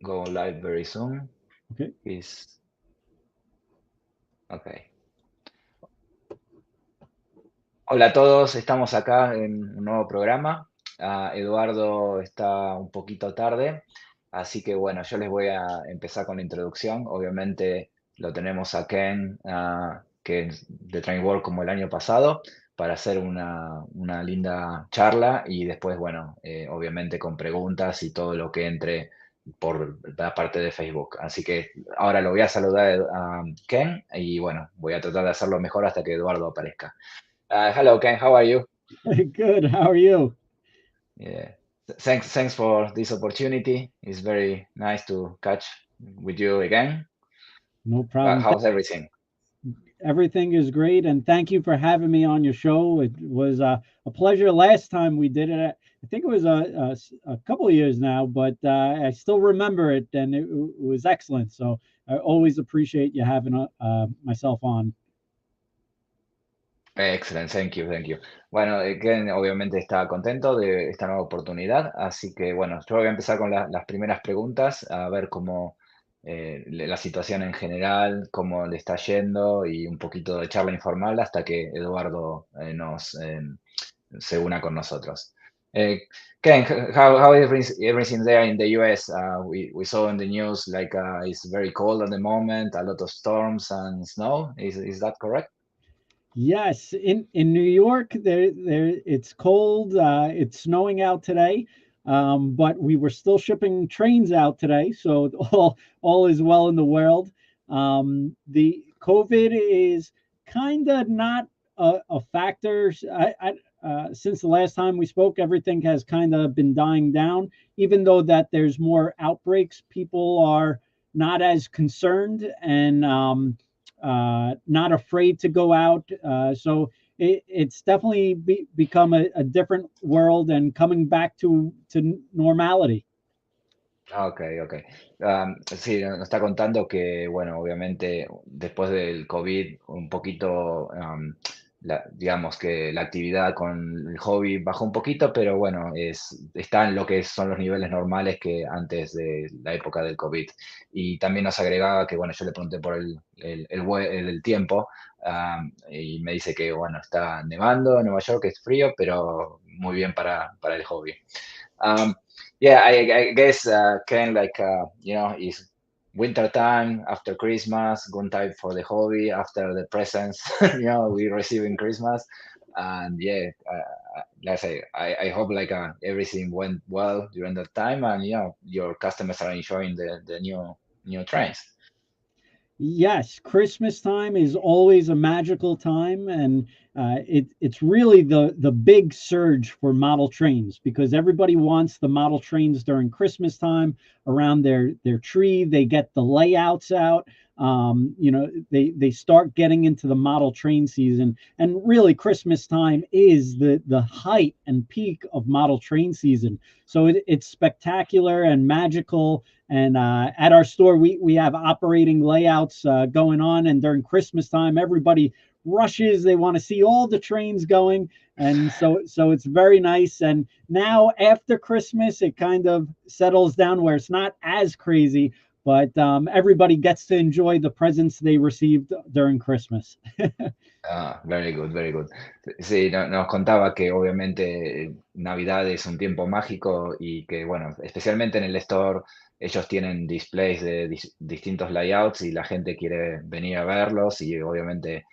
go live very soon. Okay. Is okay. Hola a todos, estamos acá en un nuevo programa. Eduardo está un poquito tarde, así que bueno, yo les voy a empezar con la introducción. Obviamente lo tenemos a Ken, que es de Trainworld como el año pasado, para hacer una linda charla y después, bueno, obviamente con preguntas y todo lo que entre por la parte de Facebook. Así que ahora lo voy a saludar a Ken y bueno, voy a tratar de hacerlo mejor hasta que Eduardo aparezca. Hello, Ken. How are you? Good. How are you? Yeah. Thanks for this opportunity. It's very nice to catch with you again. No problem. How's everything? Everything is great, and thank you for having me on your show. It was a pleasure last time we did it. I think it was a couple of years now, but I still remember it, and it was excellent. So I always appreciate you having myself on. Excellent, thank you. Bueno, Ken obviamente está contento de esta nueva oportunidad, así que bueno, yo voy a empezar con las primeras preguntas, a ver cómo la situación en general, cómo le está yendo y un poquito de charla informal hasta que Eduardo nos se una con nosotros. Eh, Ken, how everything there in the US? We saw in the news like it's very cold at the moment, a lot of storms and snow. Is that correct? Yes, in New York, there it's cold. It's snowing out today, but we were still shipping trains out today, so all is well in the world. The COVID is kind of not a factor. Since the last time we spoke, everything has kind of been dying down. Even though that there's more outbreaks, people are not as concerned and not afraid to go out. So it's definitely become a different world and coming back to normality. Ok, ok. Sí, nos está contando que, bueno, obviamente después del COVID, un poquito, digamos que la actividad con el hobby bajó un poquito, pero bueno, está en lo que son los niveles normales que antes de la época del COVID. Y también nos agregaba que, bueno, yo le pregunté por el tiempo, y me dice que, bueno, está nevando en Nueva York, que es frío, pero muy bien para el hobby. Um, yeah, I guess Ken, like is winter time after Christmas, good time for the hobby after the presents, we receive in Christmas, and yeah, like I say, I hope like everything went well during that time, and your customers are enjoying the new trains. Yes, Christmas time is always a magical time, and it's really the big surge for model trains because everybody wants the model trains during Christmas time around their tree. They get the layouts out. They start getting into the model train season, and really Christmas time is the height and peak of model train season. So it's spectacular and magical, and at our store, we have operating layouts going on. And during Christmas time, everybody rushes. They want to see all the trains going, and so it's very nice. And now after Christmas, it kind of settles down where it's not as crazy, but everybody gets to enjoy the presents they received during Christmas. Ah, very good, very good. Sí, nos contaba que obviamente Navidad es un tiempo mágico y que, bueno, especialmente en el store, ellos tienen displays de distintos layouts y la gente quiere venir a verlos y obviamente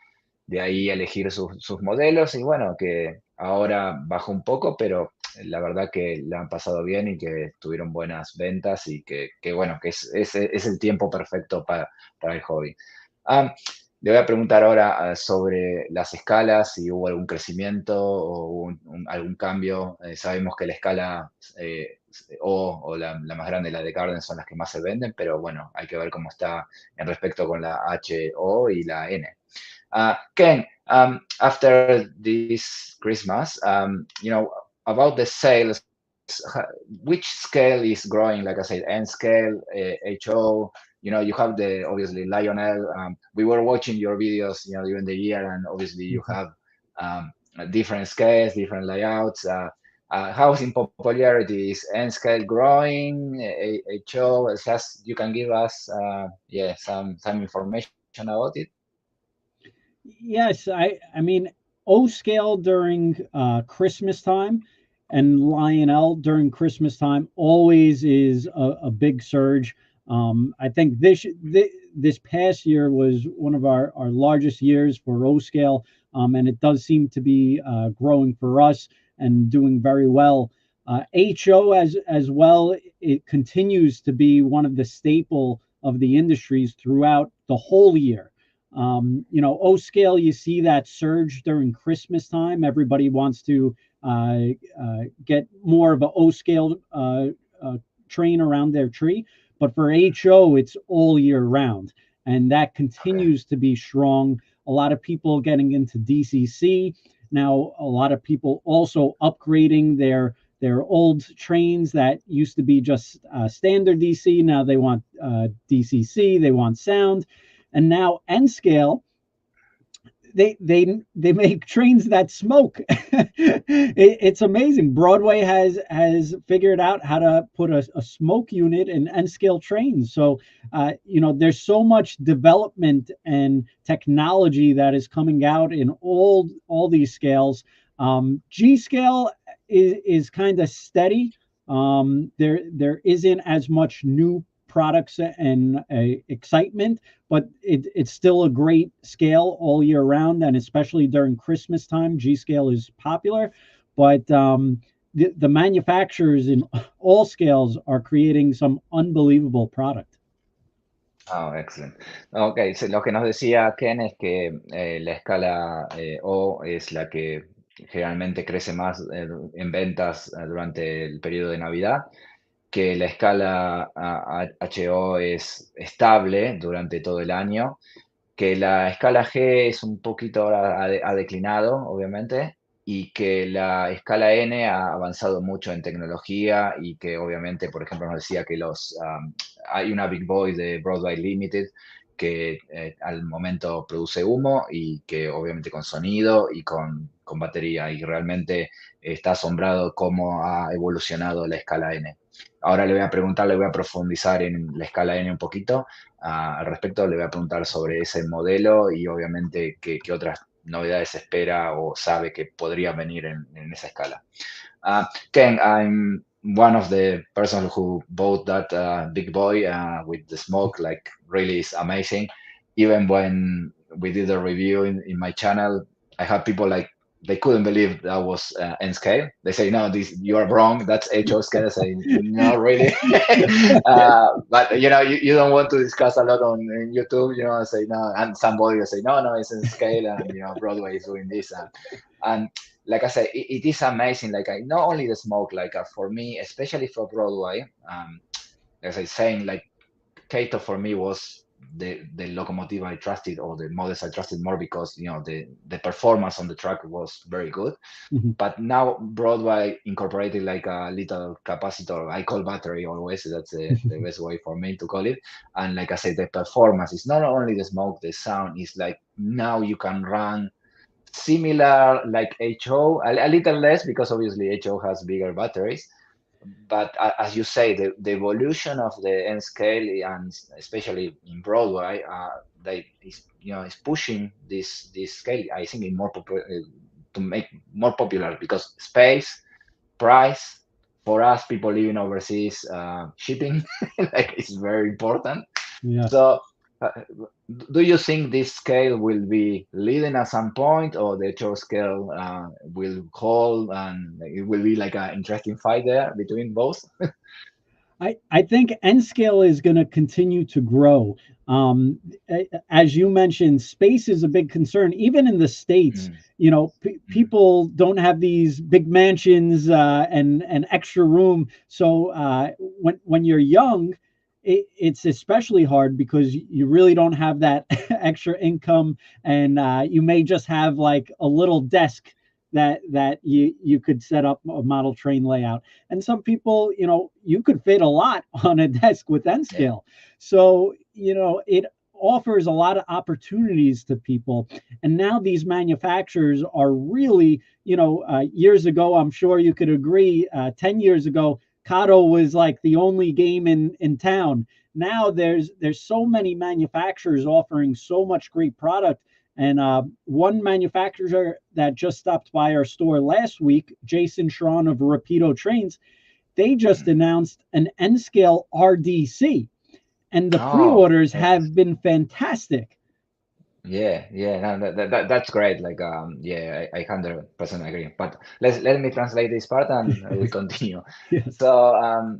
de ahí elegir sus modelos y bueno, que ahora bajó un poco, pero la verdad que la han pasado bien y que tuvieron buenas ventas y que bueno, que es el tiempo perfecto para el hobby. Ah, le voy a preguntar ahora sobre las escalas, si hubo algún crecimiento o algún cambio. Sabemos que la escala o la más grande, la de Garden, son las que más se venden, pero bueno, hay que ver cómo está en respecto con la H, O y la N. Ken, after this Christmas, about the sales, which scale is growing? Like I said, N scale, HO. You have the obviously Lionel. We were watching your videos, during the year, and obviously you have different scales, different layouts. How's in popularity? Is N scale growing? HO? Just you can give us yeah, some information about it. Yes, I mean O scale during Christmas time and Lionel during Christmas time always is a big surge. I think this past year was one of our largest years for O scale, and it does seem to be growing for us and doing very well. HO as well, it continues to be one of the staple of the industries throughout the whole year. You know, O scale, you see that surge during Christmas time. Everybody wants to get more of a O scale train around their tree. But for HO, it's all year round. And that continues to be strong. A lot of people getting into DCC. Now, a lot of people also upgrading their old trains that used to be just standard DC. Now they want DCC, they want sound. And now N scale, they make trains that smoke. It's amazing. Broadway has figured out how to put a smoke unit in N scale trains. So you know, there's so much development and technology that is coming out in all these scales. G scale is kind of steady. There isn't as much new products and excitement, but it's still a great scale all year round, and especially during Christmas time, G scale is popular. But the manufacturers in all scales are creating some unbelievable product. Oh, excelente. Ok, lo que nos decía Ken es que la escala O es la que generalmente crece más en ventas durante el periodo de Navidad, que la escala HO es estable durante todo el año, que la escala G es un poquito ahora ha declinado, obviamente, y que la escala N ha avanzado mucho en tecnología y que obviamente, por ejemplo, nos decía que hay una Big Boy de Broadway Limited que al momento produce humo y que obviamente con sonido y con batería, y realmente está asombrado cómo ha evolucionado la escala N. Ahora le voy a preguntar, le voy a profundizar en la escala N un poquito. Al respecto, le voy a preguntar sobre ese modelo y obviamente qué otras novedades espera o sabe que podría venir en esa escala. Ken, I'm one of the persons who bought that big boy with the smoke, like really is amazing. Even when we did a review in my channel, I had people like, they couldn't believe that was N scale. They say, no, this you are wrong. That's HO scale. I say, no, really. But you know, you don't want to discuss a lot on YouTube. You know, I say no, and somebody will say, no, it's N scale, and you know, Broadway is doing this, and like I said, it is amazing. Like not only the smoke, like for me, especially for Broadway, as I saying, like Kato for me was the locomotive I trusted, or the models I trusted more, because you know the performance on the track was very good. Mm-hmm. But now Broadway incorporated like a little capacitor. I call battery always. That's the best way for me to call it. And like I said, the performance is not only the smoke, the sound is like now you can run similar like HO, a little less because obviously HO has bigger batteries. But as you say, the evolution of the N scale, and especially in Broadway, is pushing this scale. I think in to make more popular, because space, price, for us people living overseas, shipping, like it's very important. Yeah. So, do you think this scale will be leading at some point, or the HO scale will hold, and it will be like an interesting fight there between both? I think N scale is going to continue to grow. As you mentioned, space is a big concern, even in the States. You know, people don't have these big mansions and extra room. So when you're young, it's especially hard because you really don't have that extra income, and you may just have like a little desk that you could set up a model train layout. And some people, you know, you could fit a lot on a desk with N scale. So, you know, it offers a lot of opportunities to people. And now these manufacturers are really, years ago, I'm sure you could agree, 10 years ago, Kato was like the only game in town. Now there's so many manufacturers offering so much great product. And one manufacturer that just stopped by our store last week, Jason Schron of Rapido Trains, they just announced an N-scale RDC, and the Oh, pre-orders yeah. have been fantastic. Yeah, yeah, no, that's great. Like, yeah, I 100% agree. But let me translate this part and we continue. Yes. So,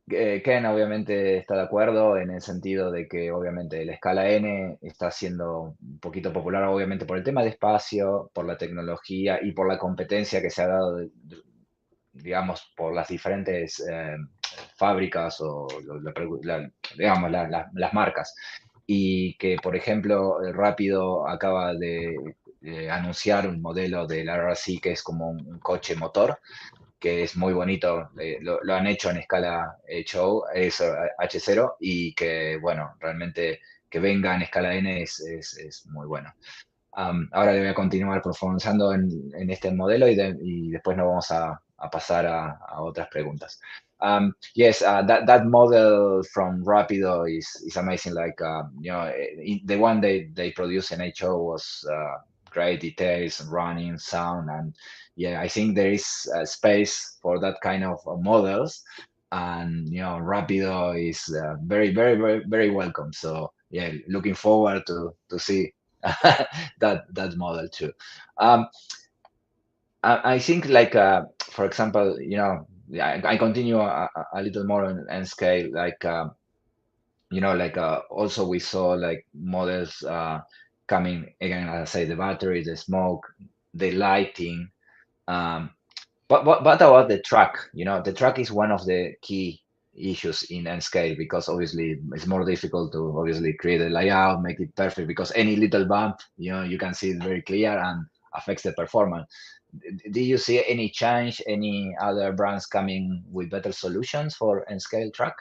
Ken obviamente está de acuerdo en el sentido de que obviamente la escala N está siendo un poquito popular, obviamente por el tema de espacio, por la tecnología y por la competencia que se ha dado, digamos, por las diferentes fábricas o digamos, las marcas. Y que, por ejemplo, Rápido acaba de anunciar un modelo del RRC que es como un coche motor, que es muy bonito, lo han hecho en escala HO, es H0, y que, bueno, realmente que venga en escala N es muy bueno. Ahora le voy a continuar profundizando en este modelo y después nos vamos a pasar a otras preguntas. Yes, that model from Rapido is amazing. Like, the one they produced in HO was great details, running, sound, and yeah, I think there is space for that kind of models. And Rapido is very, very, very, very welcome. So yeah, looking forward to see that model too. Um, I think like for example, I continue a little more on scale, like like also we saw like models coming again, as I say, the battery, the smoke, the lighting. Um, but what about the track? The track is one of the key issues in N scale because obviously it's more difficult to obviously create a layout, make it perfect because any little bump, you can see it very clear and affects the performance. Do you see any change, any other brands coming with better solutions for N scale track?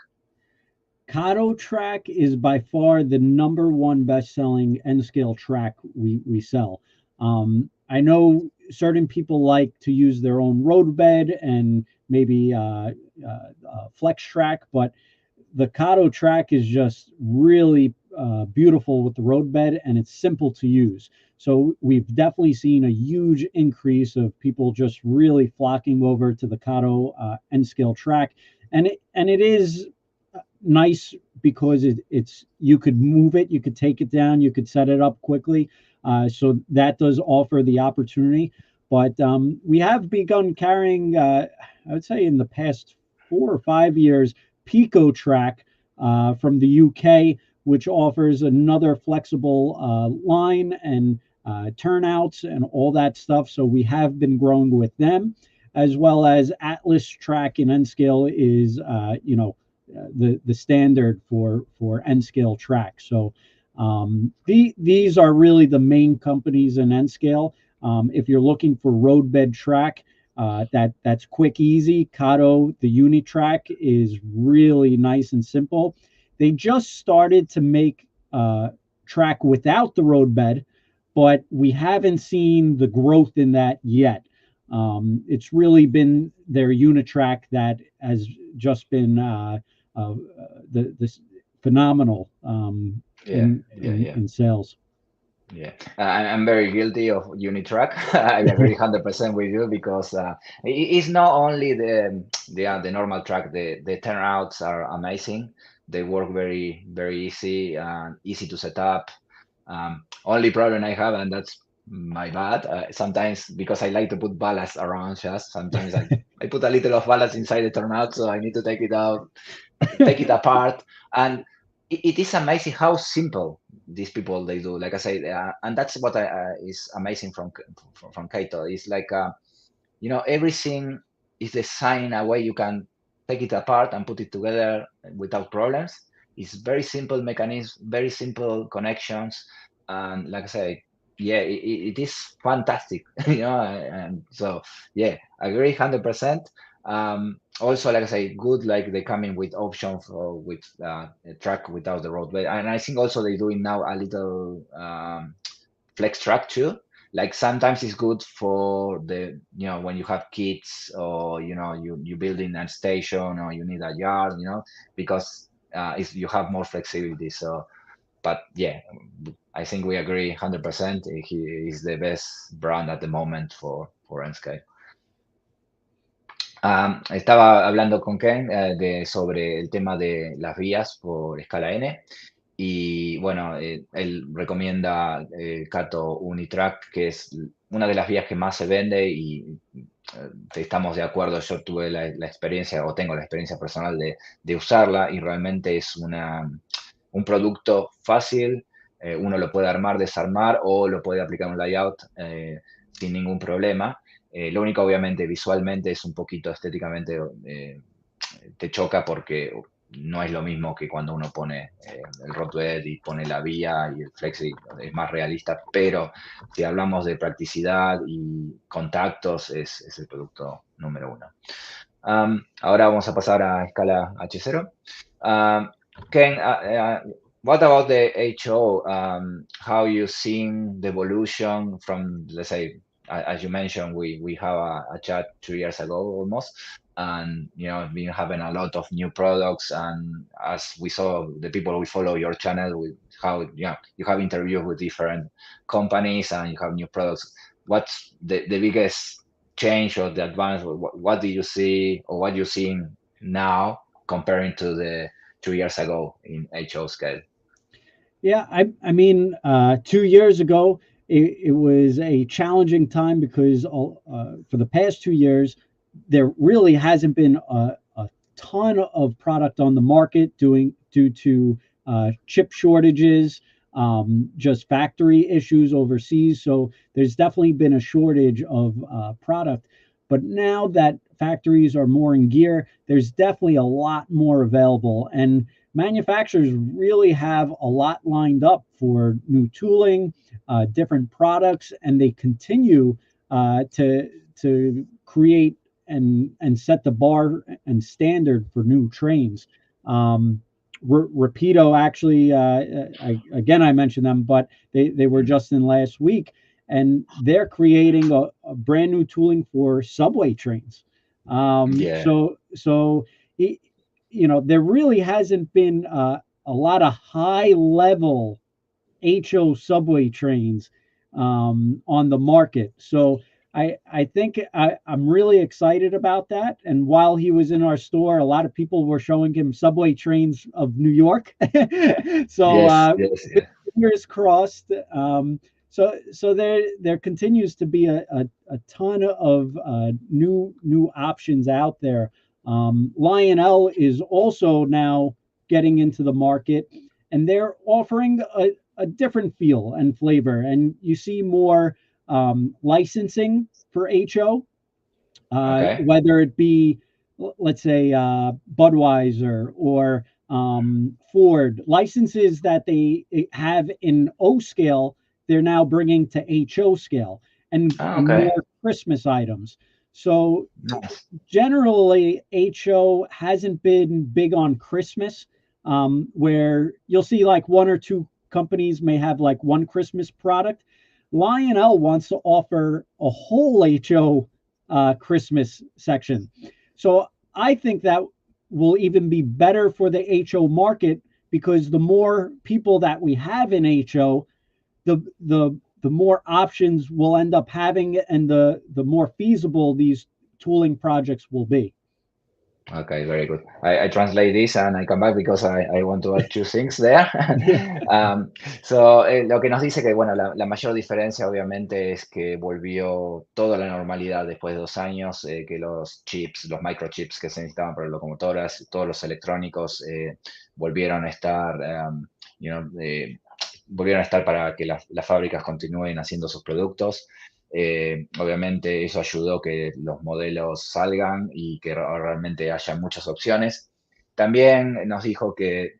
Kato track is by far the number one best-selling N-scale track we sell. I know certain people like to use their own roadbed and maybe flex track, but the Kato track is just really beautiful with the roadbed and it's simple to use. So we've definitely seen a huge increase of people just really flocking over to the Kato N-scale track, and it is nice because it's you could move it, you could take it down, you could set it up quickly. So that does offer the opportunity. But we have begun carrying, I would say, in the past 4 or 5 years, Pico Track from the UK, which offers another flexible line and turnouts and all that stuff. So we have been growing with them, as well as Atlas Track in N scale is, the standard for N scale track. So these are really the main companies in N scale. If you're looking for roadbed track, that's quick, easy. Kato, the Unitrack, is really nice and simple. They just started to make track without the roadbed, but we haven't seen the growth in that yet. It's really been their Unitrack that has just been the phenomenal in sales. Yeah, I'm very guilty of Unitrack. I agree 100% with you because it's not only the normal track. The turnouts are amazing. They work very, very easy and easy to set up. Only problem I have, and that's my bad, sometimes because I like to put ballast around just sometimes I put a little of ballast inside the turnout, so I need to take it out, take it apart, and it is amazing how simple these people they do. Like I say, and that's what is amazing from Kaito. It's like everything is designed in a way you can take it apart and put it together without problems. It's very simple mechanism, very simple connections, and like I say, yeah, it is fantastic. And so yeah, I agree 100%. Also, like I say, good, like they come in with options or with a track without the roadway. And I think also they're doing now a little flex track too. Like sometimes it's good for the, when you have kids, or, you building a station, or you need a yard, because you have more flexibility. So, but yeah, I think we agree 100%. He is the best brand at the moment for Enscape. Estaba hablando con Ken sobre el tema de las vías por escala N. Y bueno, él recomienda Cato Unitrack, que es una de las vías que más se vende, y estamos de acuerdo. Yo tuve la experiencia, o tengo la experiencia personal de usarla, y realmente es un producto fácil. Uno lo puede armar, desarmar, o lo puede aplicar un layout sin ningún problema. Lo único, obviamente, visualmente es un poquito estéticamente, te choca, porque no es lo mismo que cuando uno pone el roadbed y pone la vía, y el flexi es más realista, pero si hablamos de practicidad y contactos, es el producto número uno. Ahora vamos a pasar a escala H0. Ken, what about the HO? How you seen the evolution from, let's say, as you mentioned, we have a chat 2 years ago almost, and been having a lot of new products. And as we saw, the people we follow your channel, with how you have interviews with different companies, and you have new products. What's the biggest change or the advance? What do you see, or what you're seeing now comparing to the 2 years ago in HO scale? Yeah, I mean, 2 years ago, it was a challenging time because for the past 2 years, there really hasn't been a ton of product on the market due to chip shortages, just factory issues overseas. So there's definitely been a shortage of product. But now that factories are more in gear, there's definitely a lot more available. And manufacturers really have a lot lined up for new tooling, different products, and they continue to create and set the bar and standard for new trains. Rapido, actually, I mentioned them, but they were just in last week, and they're creating a brand new tooling for subway trains. Yeah. So there really hasn't been a lot of high level HO subway trains on the market. So I think I'm really excited about that. And while he was in our store, a lot of people were showing him subway trains of New York. So Yes. fingers crossed. So there continues to be a ton of new options out there. Lionel is also now getting into the market, and they're offering a different feel and flavor. And you see more licensing for HO, Okay. whether it be, let's say, Budweiser or Ford, licenses that they have in O scale, they're now bringing to HO scale, and Okay. more Christmas items. So Nice. generally, HO hasn't been big on Christmas, where you'll see like one or two companies may have like one Christmas product. Lionel wants to offer a whole HO Christmas section. So I think that will even be better for the HO market, because the more people that we have in HO, the more options we'll end up having, and the more feasible these tooling projects will be. Okay, very good. I translate this and I come back because I want to add two things there. Yeah. Lo que nos dice que, bueno, la mayor diferencia obviamente es que volvió toda la normalidad después de 2 años, que los chips, los microchips que se necesitaban para locomotoras, todos los electrónicos volvieron a estar, volvieron a estar para que las fábricas continúen haciendo sus productos. Obviamente eso ayudó que los modelos salgan y que realmente haya muchas opciones. También nos dijo que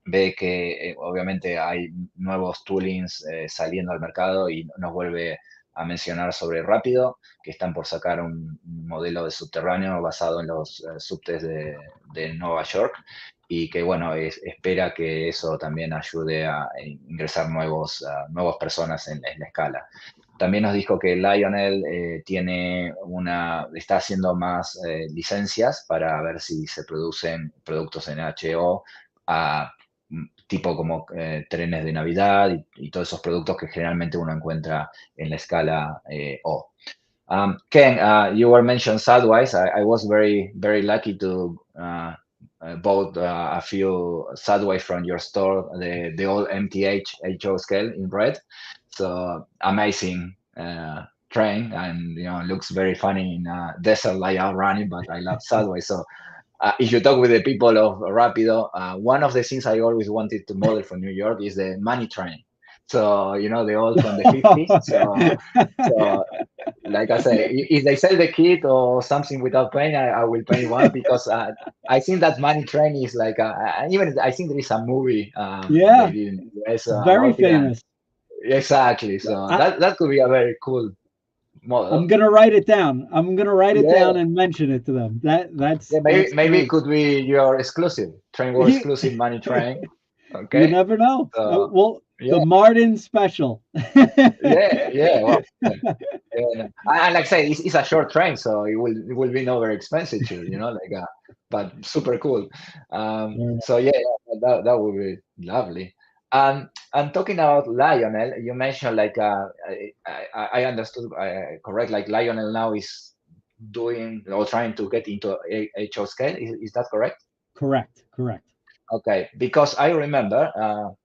ve que obviamente hay nuevos toolings saliendo al mercado, y nos vuelve a mencionar sobre Rápido, que están por sacar un modelo de subterráneo basado en los subtes de Nueva York y que, bueno, espera que eso también ayude a ingresar nuevas personas en la escala. También nos dijo que Lionel está haciendo más licencias para ver si se producen productos en HO, tipo como trenes de Navidad y todos esos productos que generalmente uno encuentra en la escala O. Ken, you were mentioned Sidewise. I was very, very lucky to bought a few Sidewise from your store, the old MTH HO scale in red. So amazing train, and looks very funny in desert layout running. But I love Sidewise. So if you talk with the people of Rapido, one of the things I always wanted to model for New York is the money train. So the old from the 50s. So like I say, if they sell the kit or something without paint, I will paint one because I think that money train is like even I think there is a movie Yeah, they did in the US very about it. famous. Exactly. So that could be a very cool model. I'm gonna write it down. I'm gonna write it Yeah. down and mention it to them. That's maybe great. it could be your exclusive Trainworld exclusive money train. Okay. You never know. So, Well, yeah. the Martin special. Yeah. Well, yeah. And like I say, it's a short train, so it will be not very expensive too. But super cool. So yeah, that would be lovely. And talking about Lionel, you mentioned like I understood correct. Like Lionel now is doing or trying to get into HO scale. Is that correct? Correct. Okay, because I remember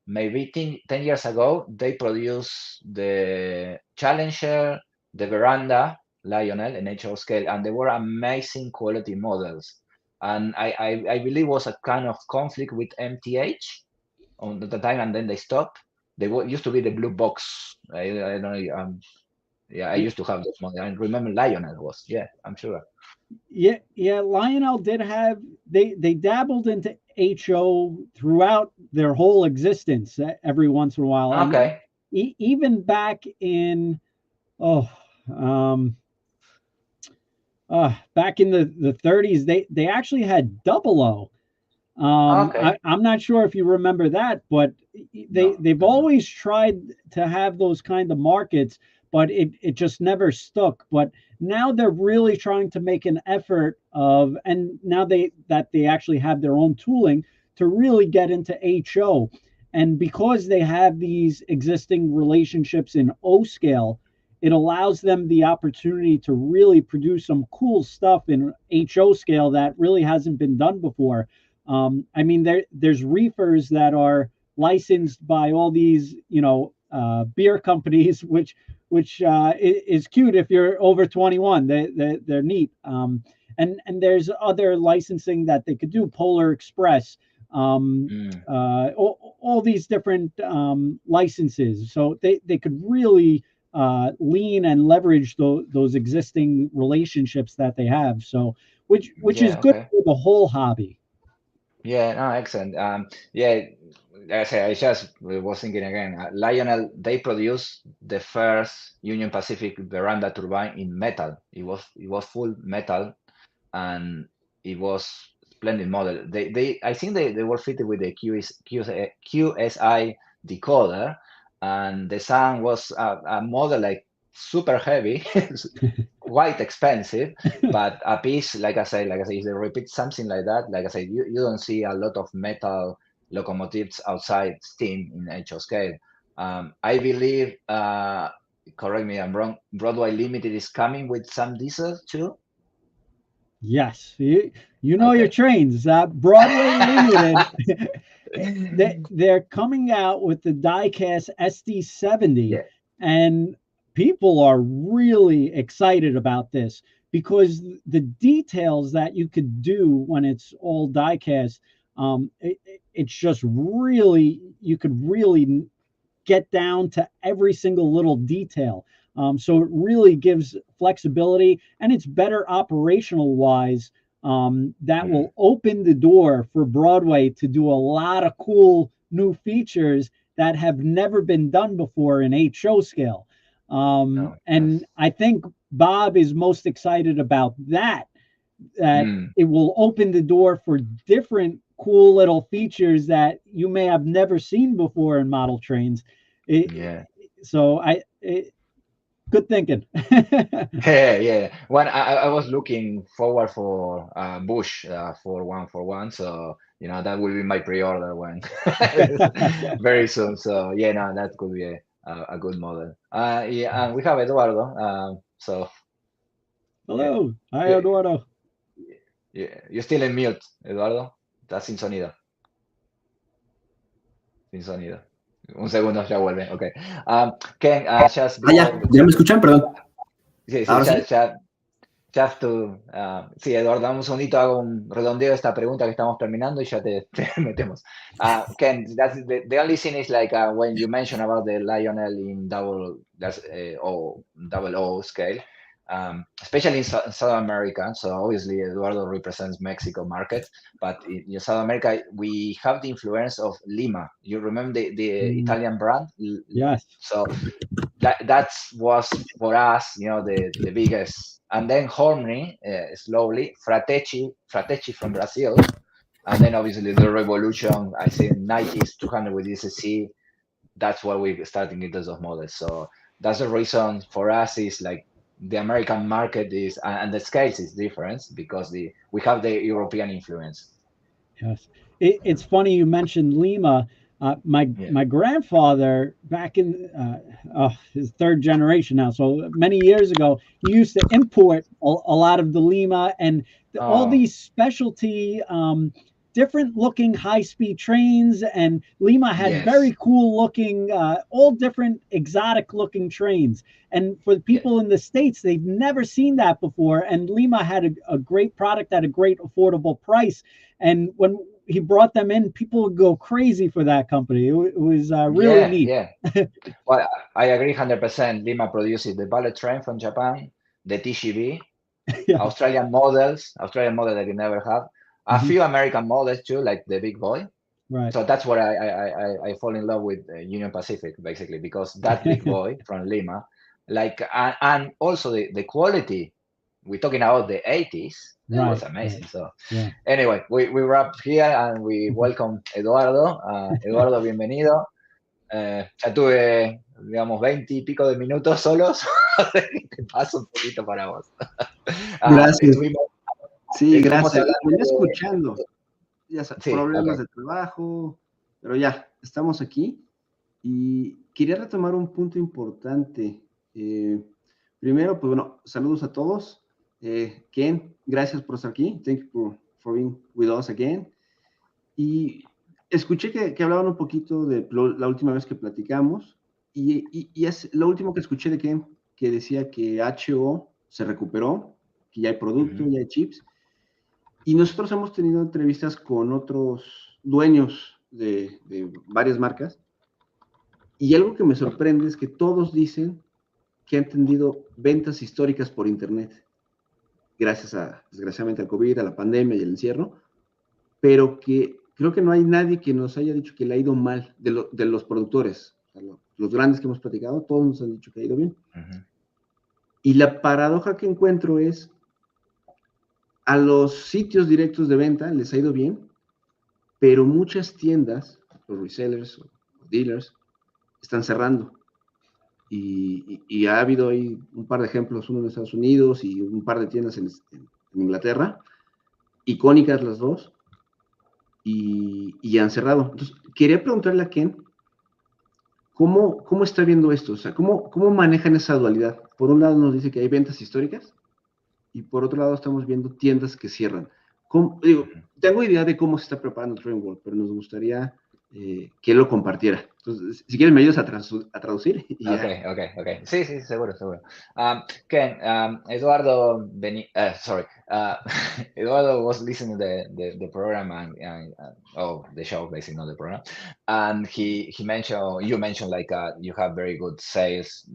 maybe 10 years ago, they produced the Challenger, the Veranda, Lionel, and HO scale, and they were amazing quality models. And I believe it was a kind of conflict with MTH on the time, and then they stopped. They used to be the blue box. I don't know. Yeah, I used to have those models. I remember Lionel was. Yeah, I'm sure. Yeah. Lionel did have they dabbled into HO throughout their whole existence every once in a while. Okay. And even back in back in the 30s, they actually had double O. Okay. I'm not sure if you remember that, but they've always tried to have those kind of markets, but it just never stuck. But now they're really trying to make an effort and now they actually have their own tooling to really get into HO. And because they have these existing relationships in O scale, it allows them the opportunity to really produce some cool stuff in HO scale that really hasn't been done before. I mean, there's reefers that are licensed by all these, beer companies, which is cute if you're over 21. They're neat. And there's other licensing that they could do. Polar Express, all these different licenses. So they could really lean and leverage those existing relationships that they have. So which is good for the whole hobby. Yeah, no, excellent. Yeah, like I said, I just was thinking again. Lionel, they produced the first Union Pacific veranda turbine in metal. It was full metal, and it was splendid model. I think they were fitted with the QSI decoder, and the sound was a model like super heavy, quite expensive, but a piece, like I say, if they repeat something like that, like I say, you don't see a lot of metal locomotives outside steam in HO scale. I believe, correct me if I'm wrong, Broadway Limited is coming with some diesel too? Yes, you know your trains. Broadway Limited, they're coming out with the diecast SD70, and people are really excited about this because the details that you could do when it's all diecast, it's just really, you could really get down to every single little detail. So it really gives flexibility, and it's better operational wise. That will open the door for Broadway to do a lot of cool new features that have never been done before in HO scale. No, And I think Bob is most excited about that mm, it will open the door for different cool little features that you may have never seen before in model trains. yeah. So good thinking. Yeah, yeah. I was looking forward for Bush for one, so that will be my pre-order when very soon. So yeah, no, that could be a good model. Yeah, and we have Eduardo. So yeah, Hello. Hi, yeah, Eduardo. yeah. You're still in mute, Eduardo. Estás sin sonido, sin sonido. Un segundo, ya vuelve. Okay. Ken, just Ah, ya, before, ya me escuchan, perdón. sí, sí, Ahora sí. just to, sí, Eduardo, dame un segundito, hago un redondeo de esta pregunta que estamos terminando y ya te metemos. Ken, the only thing is like when you mentioned about the Lionel in double O scale, especially in South America. So obviously Eduardo represents Mexico market, but in South America we have the influence of Lima. You remember the Italian brand? Yes. So that was for us, the biggest. And then Horny, slowly, Fratecci from Brazil, and then obviously the revolution. I think 90s 200 with ECC. That's why we're starting into those models. So that's the reason for us is like the American market is and the scales is different because we have the European influence. Yes. It's funny you mentioned Lima. Yeah. My grandfather, back in his third generation now, so many years ago, he used to import a lot of the Lima and all Oh, these specialty, different looking high speed trains. And Lima had yes. very cool looking, all different exotic looking trains. And for the Yes. people in the States, they've never seen that before. And Lima had a great product at a great affordable price. And when he brought them in, people would go crazy for that company. It was really Yeah, neat. yeah. Well, I agree 100%. Lima produces the bullet train from Japan, the TGV, Yeah. Australian model that you never have, a Mhm. few American models too, like the Big Boy. Right. So that's where I fall in love with Union Pacific basically because that Big Boy from Lima, like and also the quality. We're talking about the 80s. That was Right. Right. amazing. So Yeah. anyway, we wrap here and we Mhm. welcome Eduardo. Eduardo, bienvenido. Ya tuve, digamos, 20 y pico de minutos solos. Te paso un poquito para vos. Gracias. Estuvimos, Sí, estuvimos gracias. hablando Venía de... escuchando. Sí, ok. Problemas de trabajo, pero ya, estamos aquí. Y quería retomar un punto importante. Primero, pues bueno, saludos a todos. Ken, gracias por estar aquí. Thank you for being with us again. Y escuché que hablaban un poquito de la última vez que platicamos. Y es lo último que escuché de Ken, que decía que HO se recuperó, que ya hay producto, ya hay chips. Y nosotros hemos tenido entrevistas con otros dueños de varias marcas. Y algo que me sorprende es que todos dicen que han tenido ventas históricas por Internet, gracias desgraciadamente, al COVID, a la pandemia y el encierro, pero que creo que no hay nadie que nos haya dicho que le ha ido mal de los productores. O sea, los grandes que hemos platicado, todos nos han dicho que ha ido bien. Y la paradoja que encuentro es, a los sitios directos de venta les ha ido bien, pero muchas tiendas, los resellers o dealers, están cerrando. Y ha habido ahí un par de ejemplos, uno en Estados Unidos y un par de tiendas en Inglaterra, icónicas las dos, y han cerrado. Entonces, quería preguntarle a Ken, ¿cómo está viendo esto? O sea, ¿cómo manejan esa dualidad? Por un lado nos dice que hay ventas históricas, y por otro lado estamos viendo tiendas que cierran. Tengo idea de cómo se está preparando Trainworld, pero nos gustaría que lo compartiera. Entonces, si quieren me ayudas a traducir. Y ya. Okay. Sí, sí, seguro, seguro. Ken, Eduardo Eduardo was listening to the program and the show, basically, not the program. And you mentioned like you have very good sales,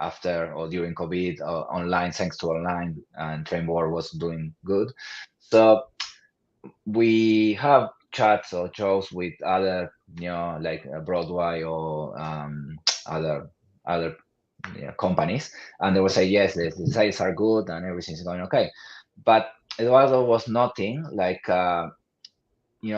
after or during COVID or online, thanks to online, and Trainworld was doing good. So we have chats or shows with other, like Broadway or other companies, and they will say, yes, the sales are good and everything's going okay. But Eduardo was noting like,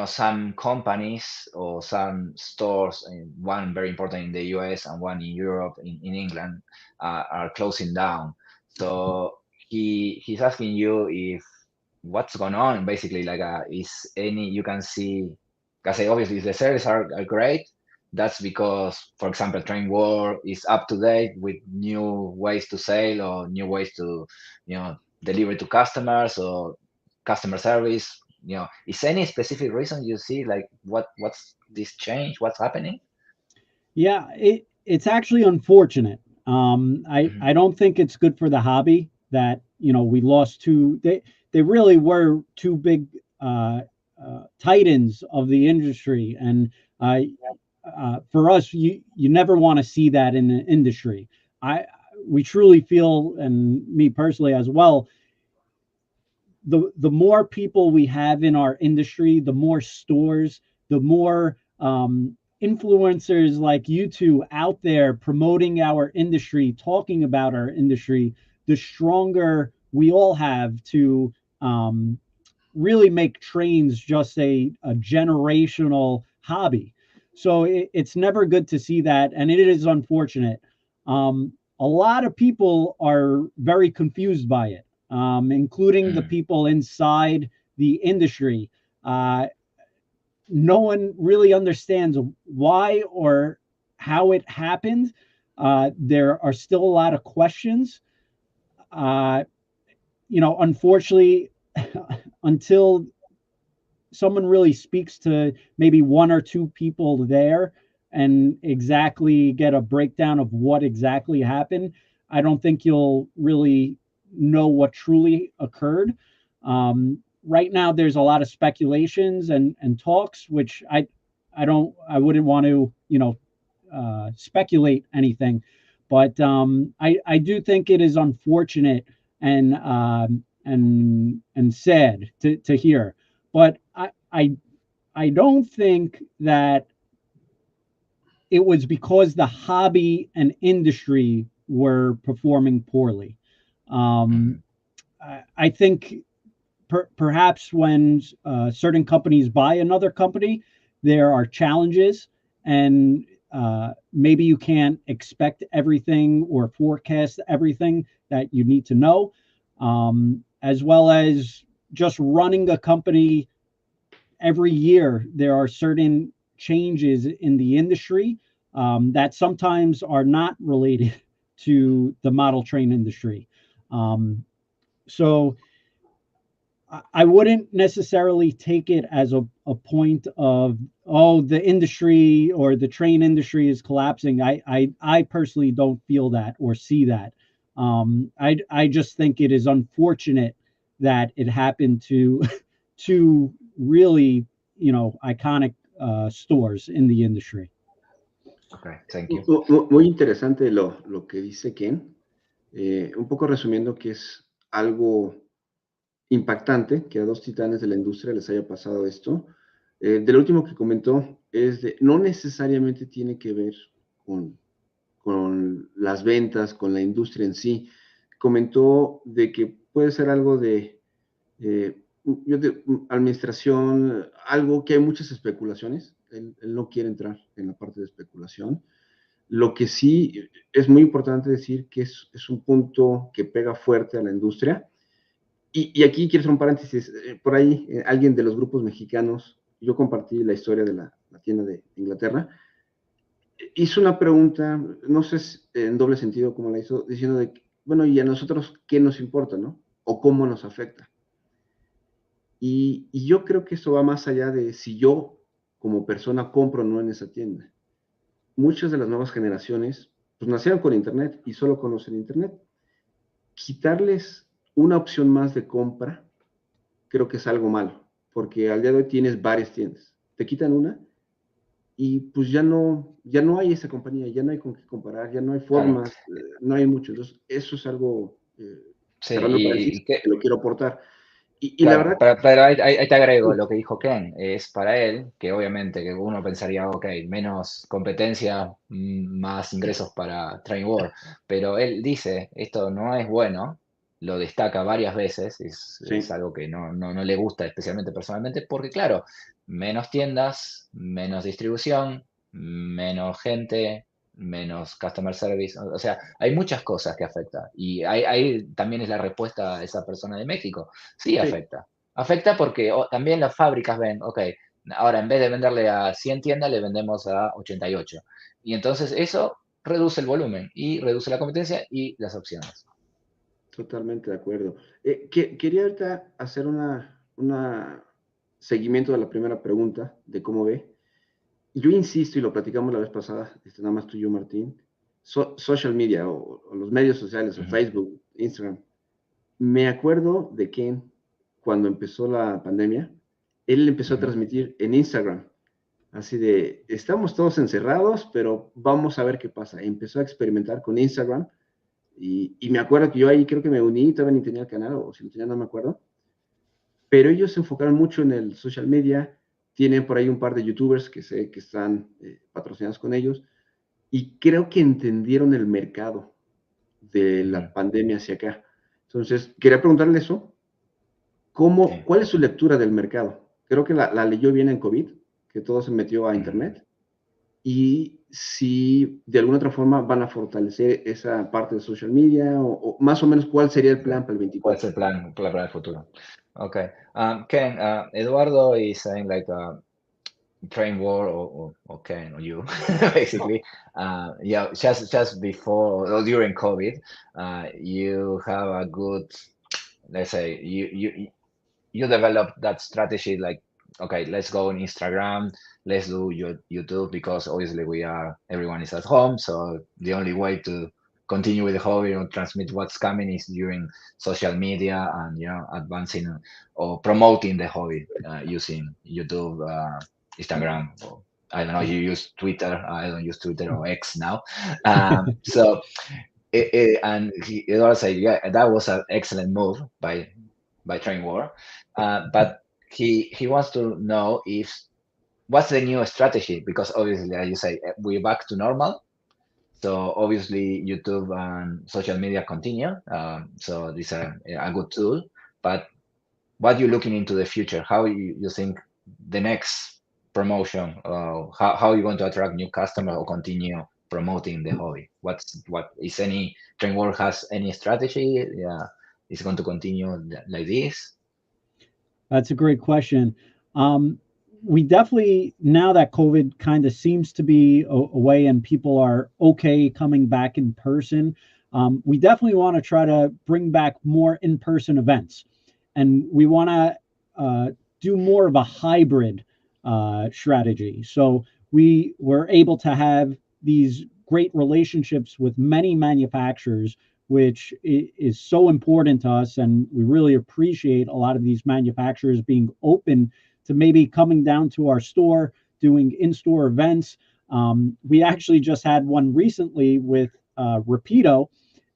some companies or some stores, one very important in the US and one in Europe, in England, are closing down. So he's asking you if what's going on, basically, like, is any, you can see, because obviously if the sales are great, that's because, for example, Trainworld is up to date with new ways to sell or new ways to, deliver to customers or customer service. Is any specific reason you see, like, what's this change? What's happening? Yeah, it's actually unfortunate. Mhm. I don't think it's good for the hobby that we lost two. They really were two big titans of the industry, and for us, you never want to see that in the industry. We truly feel, and me personally as well, the more people we have in our industry, the more stores, the more influencers like you two out there promoting our industry, talking about our industry, the stronger we all have to really make trains just a generational hobby. So it's never good to see that, and it is unfortunate. A lot of people are very confused by it, including the people inside the industry. No one really understands why or how it happened. There are still a lot of questions. Unfortunately, until someone really speaks to maybe one or two people there and exactly get a breakdown of what exactly happened, I don't think you'll really know what truly occurred. Right now, there's a lot of speculations and talks, which I wouldn't want to speculate anything, but I do think it is unfortunate and sad to hear. But I don't think that it was because the hobby and industry were performing poorly. Um, I think perhaps when certain companies buy another company, there are challenges, and maybe you can't expect everything or forecast everything that you need to know, as well as just running a company. Every year there are certain changes in the industry that sometimes are not related to the model train industry. So I wouldn't necessarily take it as a point of, oh, the industry or the train industry is collapsing. I personally don't feel that or see that. I just think it is unfortunate that it happened to two really iconic stores in the industry. Okay, thank you. Muy interesante lo que dice Ken. Un poco resumiendo que es algo impactante que a dos titanes de la industria les haya pasado esto. De lo último que comentó es no necesariamente tiene que ver con las ventas, con la industria en sí. Comentó de que puede ser algo de administración, algo que hay muchas especulaciones. Él no quiere entrar en la parte de especulación. Lo que sí es muy importante decir que es un punto que pega fuerte a la industria. Y aquí quiero hacer un paréntesis. Por ahí, alguien de los grupos mexicanos, yo compartí la historia de la tienda de Inglaterra, hizo una pregunta, no sé en doble sentido cómo la hizo, diciendo de, bueno, ¿y a nosotros qué nos importa, no? ¿O cómo nos afecta? Y yo creo que eso va más allá de si yo, como persona, compro o no en esa tienda. Muchas de las nuevas generaciones, pues nacieron con Internet y solo conocen Internet. Quitarles una opción más de compra, creo que es algo malo, porque al día de hoy tienes varias tiendas. Te quitan una y pues ya no hay esa compañía, ya no hay con qué comparar, ya no hay formas, no hay mucho. Entonces, eso es algo, Sí, cerrando paréntesis, que lo quiero aportar. Y la Claro, verdad, pero ahí te agrego lo que dijo Ken, es para él, que obviamente que uno pensaría, ok, menos competencia, más ingresos para Trainworld, pero él dice, esto no es bueno, lo destaca varias veces, es sí, algo que no le gusta especialmente personalmente, porque claro, menos tiendas, menos distribución, menos gente, menos customer service, o sea, hay muchas cosas que afectan, y ahí también es la respuesta a esa persona de México. Sí, sí, afecta. Afecta porque también las fábricas ven, ok, ahora en vez de venderle a 100 tiendas, le vendemos a 88. Y entonces eso reduce el volumen y reduce la competencia y las opciones. totalmente de acuerdo. Quería ahorita hacer una seguimiento de la primera pregunta, de cómo ve. Yo insisto, y lo platicamos la vez pasada, nada más tú y yo, Martín, social media o los medios sociales, o Ujú, Facebook, Instagram. Me acuerdo de Ken, cuando empezó la pandemia, él empezó a ujú. transmitir en Instagram, así de, estamos todos encerrados, pero vamos a ver qué pasa. Empezó a experimentar con Instagram y me acuerdo que yo ahí creo que me uní, todavía ni tenía el canal, o si lo tenía no me acuerdo, pero ellos se enfocaron mucho en el social media, tienen por ahí un par de youtubers que sé que están patrocinados con ellos, y creo que entendieron el mercado de Ujú, la pandemia hacia acá. Entonces, quería preguntarle eso, sí. ¿cuál es su lectura del mercado? Creo que la leyó bien en COVID, que todo se metió a Ujú. Internet, y si de alguna otra forma van a fortalecer esa parte de social media, o más o menos cuál sería el Okay. plan para el ¿Cuál es 24. el plan para el futuro? Okay. Ken, Eduardo is saying like train war or Ken or you basically yeah, just before or during COVID, you have a good, let's say, you develop that strategy like, okay, let's go on Instagram, let's do YouTube, because obviously everyone is at home, so the only way to continue with the hobby or transmit what's coming is during social media, and advancing or promoting the hobby using YouTube, Instagram, or I don't know, you use Twitter. I don't use Twitter, or X now. So and he also said, yeah, that was an excellent move by Trainworld. But he wants to know if what's the new strategy, because obviously, as you say, we're back to normal. So obviously, YouTube and social media continue. So these are a good tool. But what you're looking into the future, how you think the next promotion, how you're going to attract new customers or continue promoting the hobby? What is any Trainworld has any strategy? Yeah, is going to continue like this? That's a great question. Um, we definitely, now that COVID kind of seems to be away and people are okay coming back in person, we definitely want to try to bring back more in-person events. And we want to do more of a hybrid strategy. So we were able to have these great relationships with many manufacturers, which is so important to us. And we really appreciate a lot of these manufacturers being open to maybe coming down to our store, doing in-store events. We actually just had one recently with Rapido,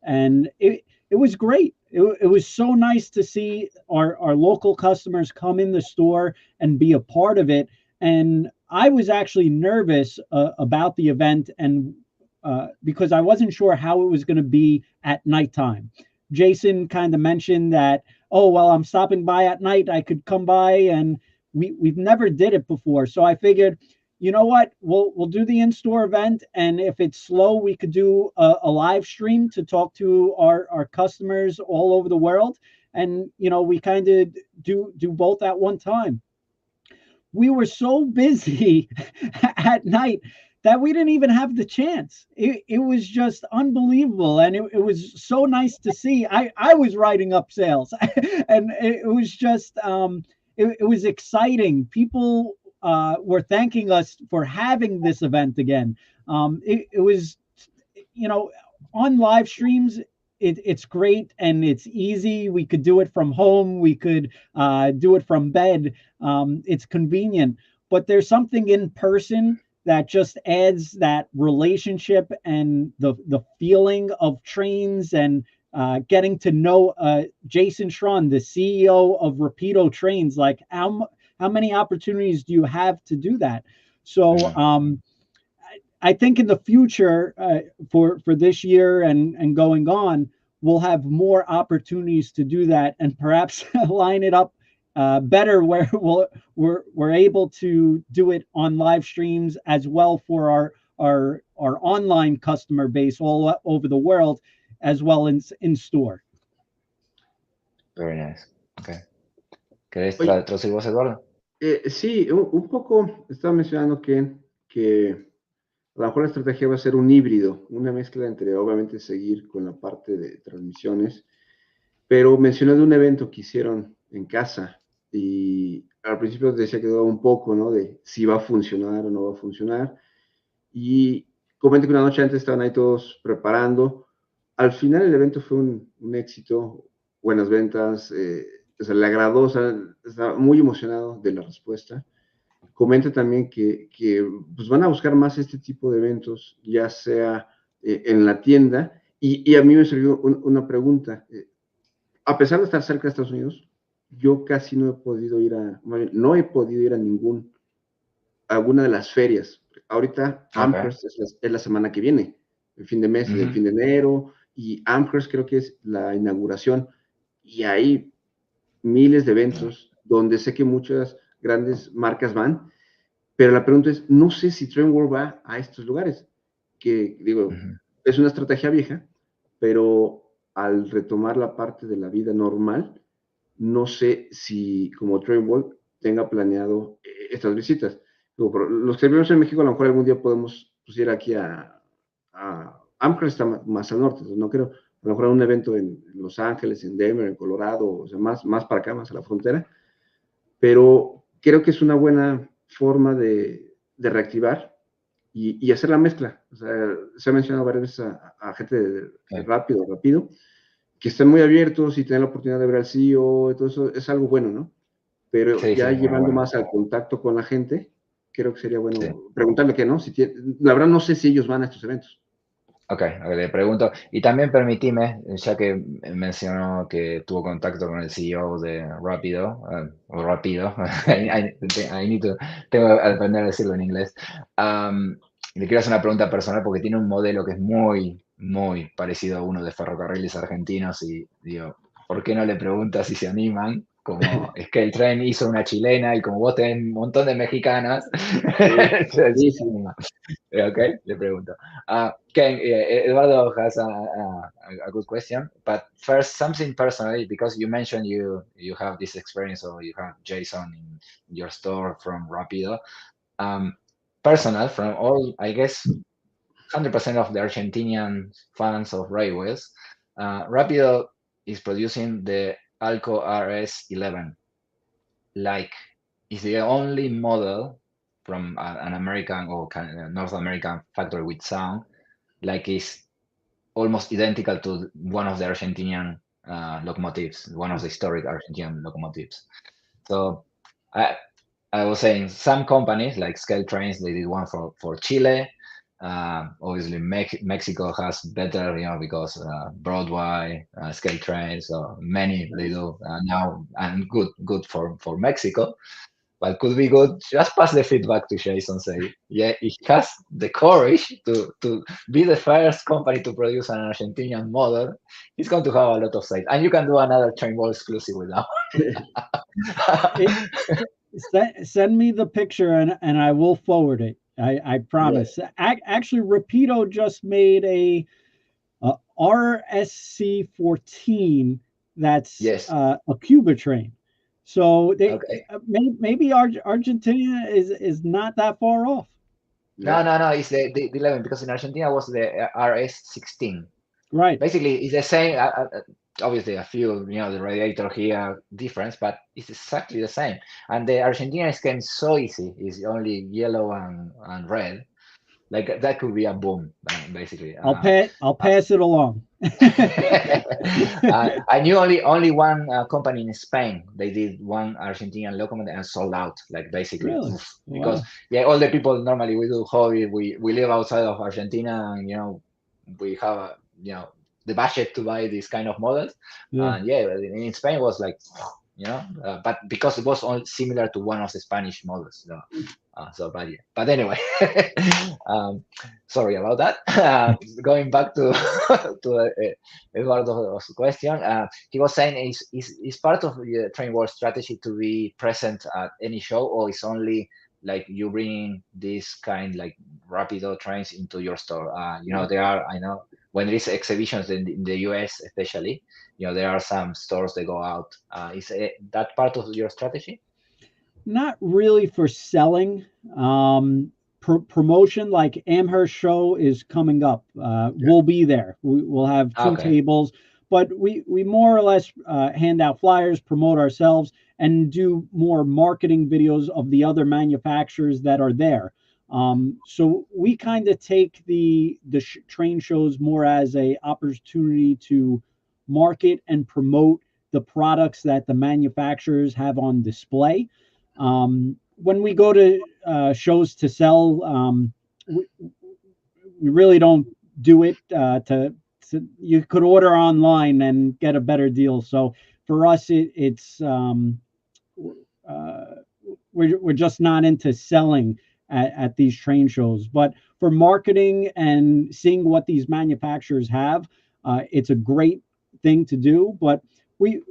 and it was great. It was so nice to see our local customers come in the store and be a part of it. And I was actually nervous about the event, and because I wasn't sure how it was going to be at nighttime. Jason kind of mentioned that, oh, well, I'm stopping by at night. I could come by, and we've never did it before. So I figured, you know what, we'll do the in-store event, and if it's slow, we could do a live stream to talk to our customers all over the world. And we kind of do both at one time. We were so busy at night that we didn't even have the chance. It was just unbelievable. And it was so nice to see. I was writing up sales and it was just, it was exciting. People were thanking us for having this event again. It was, you know, on live streams, it's great and it's easy. We could do it from home. We could do it from bed. It's convenient, but there's something in person that just adds that relationship and the feeling of trains and getting to know Jason Schron, the CEO of Rapido Trains. Like, how many opportunities do you have to do that? So I think in the future, for this year and going on, we'll have more opportunities to do that, and perhaps line it up better where we're able to do it on live streams as well for our online customer base all over the world, as well in store. Very nice. Okay. ¿Querés Oye, traducir vos, Eduardo? Sí, un poco estaba mencionando que a lo mejor la estrategia va a ser un híbrido, una mezcla entre obviamente seguir con la parte de transmisiones, pero mencioné de un evento que hicieron en casa y al principio decía que dudaba un poco, ¿no? De si va a funcionar o no va a funcionar. Y comenté que una noche antes estaban ahí todos preparando. Al final el evento fue un éxito, buenas ventas, o sea, le agradó, o sea, estaba muy emocionado de la respuesta. Comenta también que pues van a buscar más este tipo de eventos, ya sea en la tienda. Y a mí me surgió una pregunta. A pesar de estar cerca de Estados Unidos, yo casi no he podido ir a alguna de las ferias. Ahorita Amherst es la semana que viene, el fin de mes, el fin de enero, y Amherst creo que es la inauguración. Y hay miles de eventos donde sé que muchas grandes marcas van, pero la pregunta es, no sé si Trainworld va a estos lugares, que digo, es una estrategia vieja, pero al retomar la parte de la vida normal, no sé si como Trainworld tenga planeado estas visitas. Digo, los que vivimos en México, a lo mejor algún día podemos pues, ir aquí a Amherst, está más al norte, no creo, a lo mejor a un evento en Los Ángeles, en Denver, en Colorado, o sea, más para acá, más a la frontera, pero creo que es una buena forma de reactivar y hacer la mezcla. O sea, se ha mencionado varias veces a gente de rápido, que están muy abiertos y tienen la oportunidad de ver al CEO, y todo eso es algo bueno, ¿no? Pero ya llevando más al contacto con la gente, creo que sería bueno preguntarle que no, si tiene, la verdad no sé si ellos van a estos eventos. Ok, le pregunto. Y también permitime, ya que mencionó que tuvo contacto con el CEO de Rapido, o Rapido, tengo que aprender a decirlo en inglés. Le quiero hacer una pregunta personal porque tiene un modelo que es muy, muy parecido a uno de ferrocarriles argentinos y digo, ¿por qué no le preguntas si se animan? Como es que el tren hizo una chilena y como vos tenés un montón de mexicanas, Sí, sí. Okay, le pregunto. Ken, Eduardo has a good question, but first something personally, because you mentioned you have this experience or you have Jason in your store from Rapido. Personal, from all, I guess, 100% of the Argentinian fans of railways, Rapido is producing the Alco RS11. Like, it's the only model from an American or North American factory with sound, like is almost identical to one of the Argentinian locomotives, one of the historic Argentinian locomotives. So I was saying some companies like Scale Trains, they did one for Chile. Obviously, Mexico has better, because Broadway, Scale Trains, so many they do now, and good for Mexico. But could be good. Just pass the feedback to Jason. Say, yeah, it has the courage to be the first company to produce an Argentinian model. He's going to have a lot of sight, and you can do another Trainworld exclusive with that. Send me the picture and I will forward it. I promise. Yeah. Actually, Rapido just made a RSC14 that's a Cuba train. So maybe Argentina is not that far off. No, it's the 11, because in Argentina was the RS16. Right. Basically, it's the same. Obviously, a few, the radiator here difference, but it's exactly the same. And the Argentina came so easy. It's only yellow and red. Like that could be a boom, basically. I'll pass it along. I knew only one company in Spain. They did one Argentinian locomotive and sold out. Like basically, really? Because all the people normally we do hobby. We live outside of Argentina, and we have the budget to buy these kind of models. Yeah. And yeah, in Spain it was like, but because it was all similar to one of the Spanish models. But anyway, sorry about that. Going back to Eduardo's question, he was saying is part of the Trainworld strategy to be present at any show, or is only like you bring this kind like Rapido trains into your store? There are, I know, when there is exhibitions in the US especially, there are some stores that go out. Is that part of your strategy? Not really for selling. Promotion, like Amherst show is coming up. We'll be there. We'll have two tables, but we more or less hand out flyers, promote ourselves, and do more marketing videos of the other manufacturers that are there. So we kind of take the train shows more as a opportunity to market and promote the products that the manufacturers have on display. When we go to shows to sell, we really don't do it to you could order online and get a better deal. So for us, it's we're just not into selling at these train shows. But for marketing and seeing what these manufacturers have, it's a great thing to do. But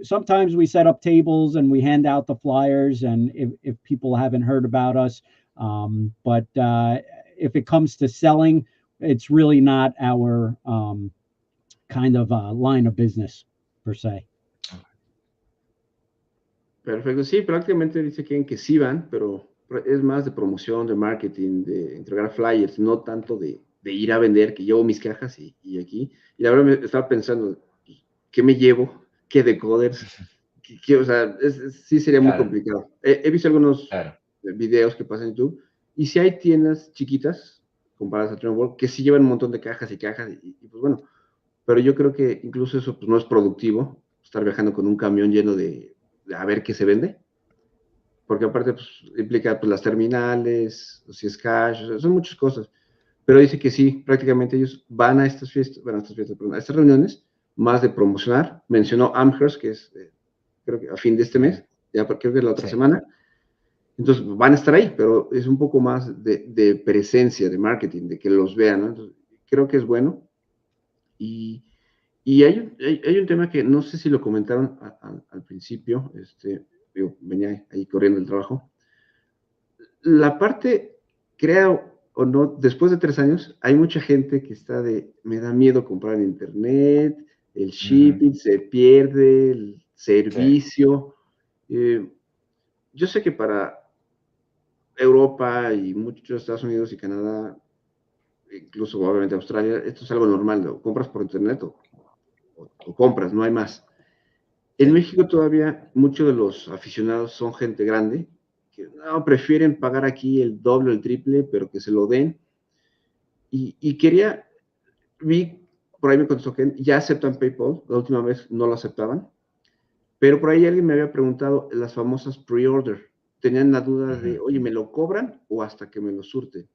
sometimes we set up tables and we hand out the flyers, and if people haven't heard about us, but if it comes to selling, it's really not our kind of line of business per se. Perfecto, sí, prácticamente dice que sí van, pero es más de promoción, de marketing, de entregar flyers, no tanto de ir a vender, que llevo mis cajas y aquí. Y la verdad me estaba pensando, ¿qué me llevo? ¿Qué decoders? O sea, sí sería muy complicado. He visto algunos videos que pasan en YouTube, y sí hay tiendas chiquitas, comparadas a Trainworld, que sí llevan un montón de cajas y cajas, y pues bueno, pero yo creo que incluso eso pues, no es productivo, estar viajando con un camión lleno de a ver qué se vende, porque aparte pues, implica pues, las terminales, si es cash, son muchas cosas, pero dice que sí, prácticamente ellos van a estas fiestas, a estas reuniones, más de promocionar. Mencionó Amherst, que es creo que a fin de este mes, ya creo que es la otra semana, entonces van a estar ahí, pero es un poco más de presencia, de marketing, de que los vean, ¿no? Entonces, creo que es bueno. Y hay un tema que no sé si lo comentaron al principio, yo venía ahí corriendo el trabajo. La parte, creo o no, después de 3 años, hay mucha gente que está me da miedo comprar en internet, el shipping se pierde, el servicio. Yo sé que para Europa y muchos Estados Unidos y Canadá, incluso obviamente Australia, esto es algo normal, ¿no? Compras por internet o compras, no hay más. En México todavía muchos de los aficionados son gente grande, que no, prefieren pagar aquí el doble o el triple, pero que se lo den. Y vi, por ahí me contestó que ya aceptan PayPal, la última vez no lo aceptaban, pero por ahí alguien me había preguntado las famosas pre-order. Tenían la duda de, oye, ¿me lo cobran o hasta que me lo surten?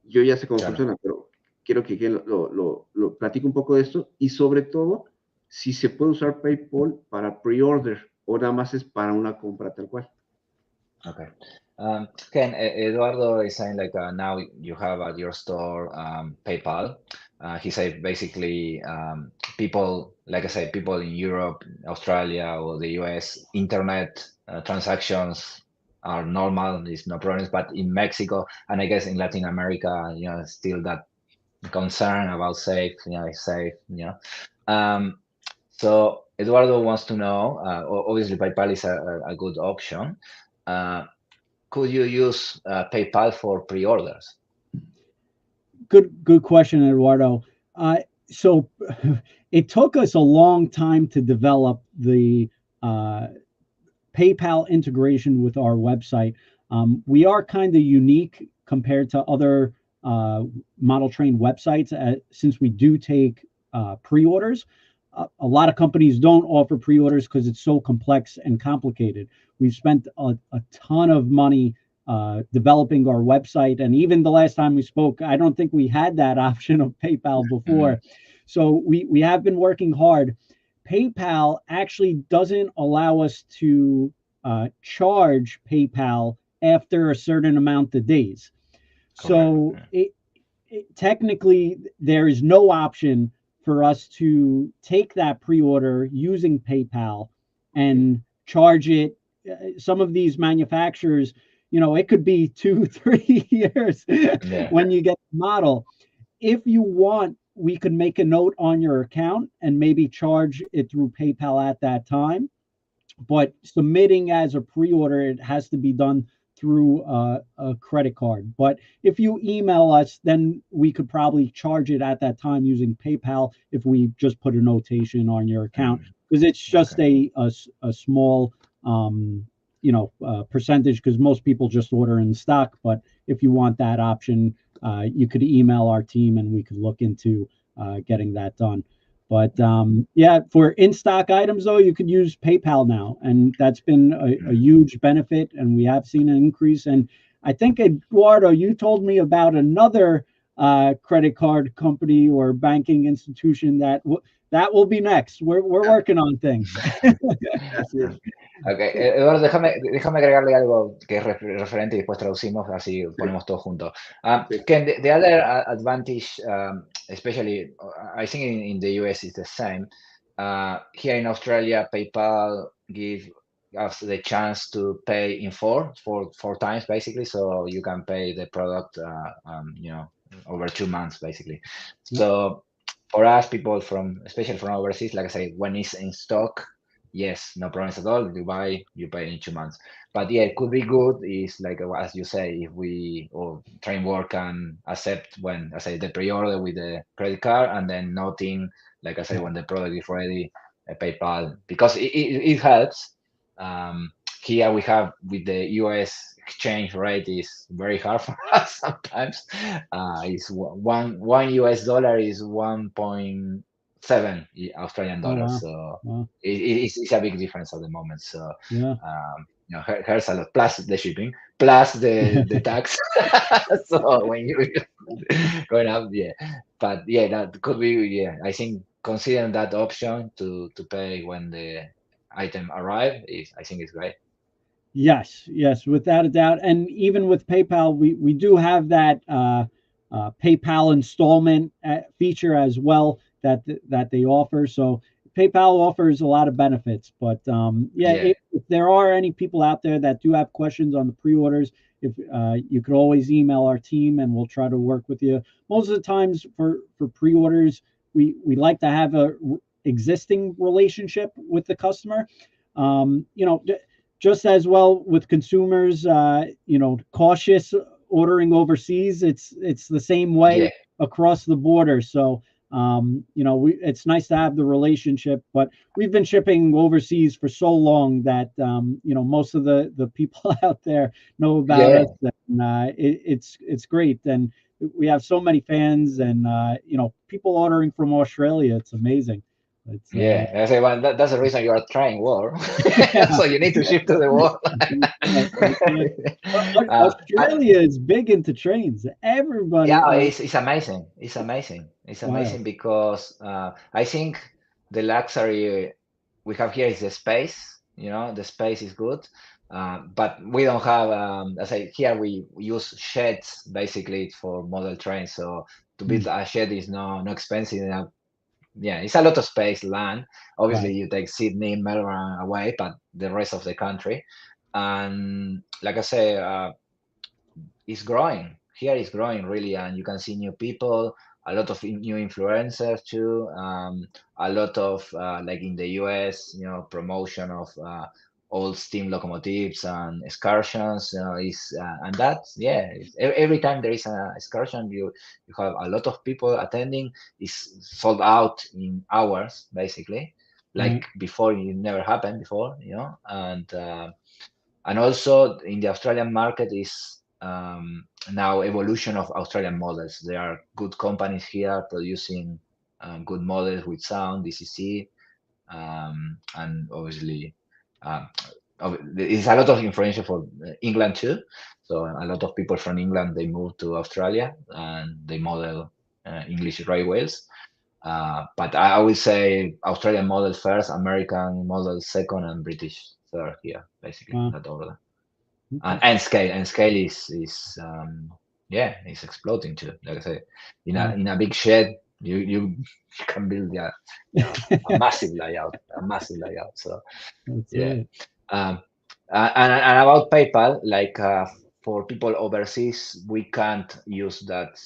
Yo ya sé cómo funciona, pero quiero que lo platique un poco de esto, y sobre todo, si se puede usar PayPal para pre-order o nada más es para una compra tal cual. Okay. Ken, Eduardo is saying like now you have at your store PayPal. He said basically people, like I said, people in Europe, Australia, or the US, internet transactions are normal. There's no problems. But in Mexico and I guess in Latin America, still that concern about safe. It's safe. So Eduardo wants to know. Obviously, PayPal is a good option. Could you use PayPal for pre-orders? Good question, Eduardo. So it took us a long time to develop the PayPal integration with our website. We are kind of unique compared to other model train websites since we do take pre-orders. A lot of companies don't offer pre-orders because it's so complex and complicated. We've spent a ton of money developing our website, and even the last time we spoke, I don't think we had that option of PayPal before. So we have been working hard. PayPal actually doesn't allow us to charge PayPal after a certain amount of days. So technically, there is no option for us to take that pre-order using PayPal and charge it. Some of these manufacturers, it could be 2-3 years when you get the model. If you want, we could make a note on your account and maybe charge it through PayPal at that time. But submitting as a pre-order, it has to be done through a credit card. But if you email us, then we could probably charge it at that time using PayPal if we just put a notation on your account, because it's just a small percentage, because most people just order in stock. But if you want that option, you could email our team and we could look into getting that done. But yeah, for in-stock items, though, you could use PayPal now, and that's been a huge benefit, and we have seen an increase. And I think, Eduardo, you told me about another credit card company or banking institution that will be next. We're working on things. Okay, Eduardo, déjame agregarle algo que es referente y después traducimos, así ponemos todo junto. Ken, the other advantage, especially, I think in the US is the same. Here in Australia, PayPal gives us the chance to pay in four times, basically, so you can pay the product, over 2 months, basically. So for us, people especially from overseas, like I say, when it's in stock, yes, no problems at all. You pay in 2 months. But yeah, it could be good is like, as you say, if we or Trainworld can accept when I say the pre-order with the credit card, and then noting, like I say, when the product is ready, PayPal, because it helps. Here we have with the US exchange rate is very hard for us sometimes. It's one US dollar is 1.7 Australian dollars. Wow. So it's a big difference at the moment. So here's a lot, plus the shipping, plus the tax. So when you going up, but that could be, I think considering that option to pay when the item arrive I think it's great. Yes, without a doubt. And even with PayPal, we do have that PayPal installment feature as well that they offer. So PayPal offers a lot of benefits. But if there are any people out there that do have questions on the pre-orders, if you could always email our team and we'll try to work with you. Most of the times for pre-orders, we like to have a existing relationship with the customer. Just as well with consumers, cautious ordering overseas. It's the same way across the border. So, it's nice to have the relationship, but we've been shipping overseas for so long that, most of the people out there know about us. And, it's great. And we have so many fans and, people ordering from Australia. It's amazing. I say, well, that's the reason you are Trainworld. So you need to ship to the world. Australia is big into trains. Everybody. It's amazing. It's amazing because I think the luxury we have here is the space. The space is good, but we don't have. I say here we use sheds basically for model trains. So to build a shed is no expensive enough. It's a lot of space, land. Obviously, you take Sydney, Melbourne away, but the rest of the country, and like I say, it's growing. Here it's growing really, and you can see new people, a lot of new influencers too, a lot of like in the US, promotion of old steam locomotives and excursions. And that's every time there is an excursion, you have a lot of people attending. It's sold out in hours basically, like before. It never happened before, and also in the Australian market is now evolution of Australian models. There are good companies here producing good models with sound, DCC, and obviously it's a lot of information for England too. So a lot of people from England, they move to Australia and they model English railways. But I would say Australian model first, American model second, and British third here, basically in that order. Okay. And scale is yeah, it's exploding too. Like I say, in a big shed, you can build a massive layout, So That's yeah. it. And about PayPal, like for people overseas, we can't use that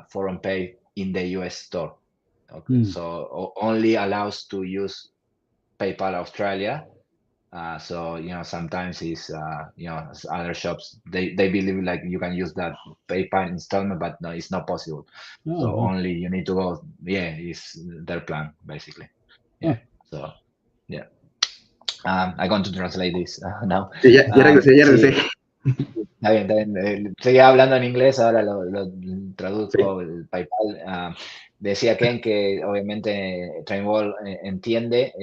foreign pay in the US store. Okay, so only allows to use PayPal Australia. So sometimes it's other shops they believe like you can use that PayPal installment, but no, it's not possible. So only you need to go. Yeah, it's their plan basically. Yeah. So yeah. I'm going to translate this now. Ya regresé. Sí. Está bien. Seguía hablando en inglés, ahora lo traduzco. Sí. El PayPal. Decía Ken que obviamente Trainworld entiende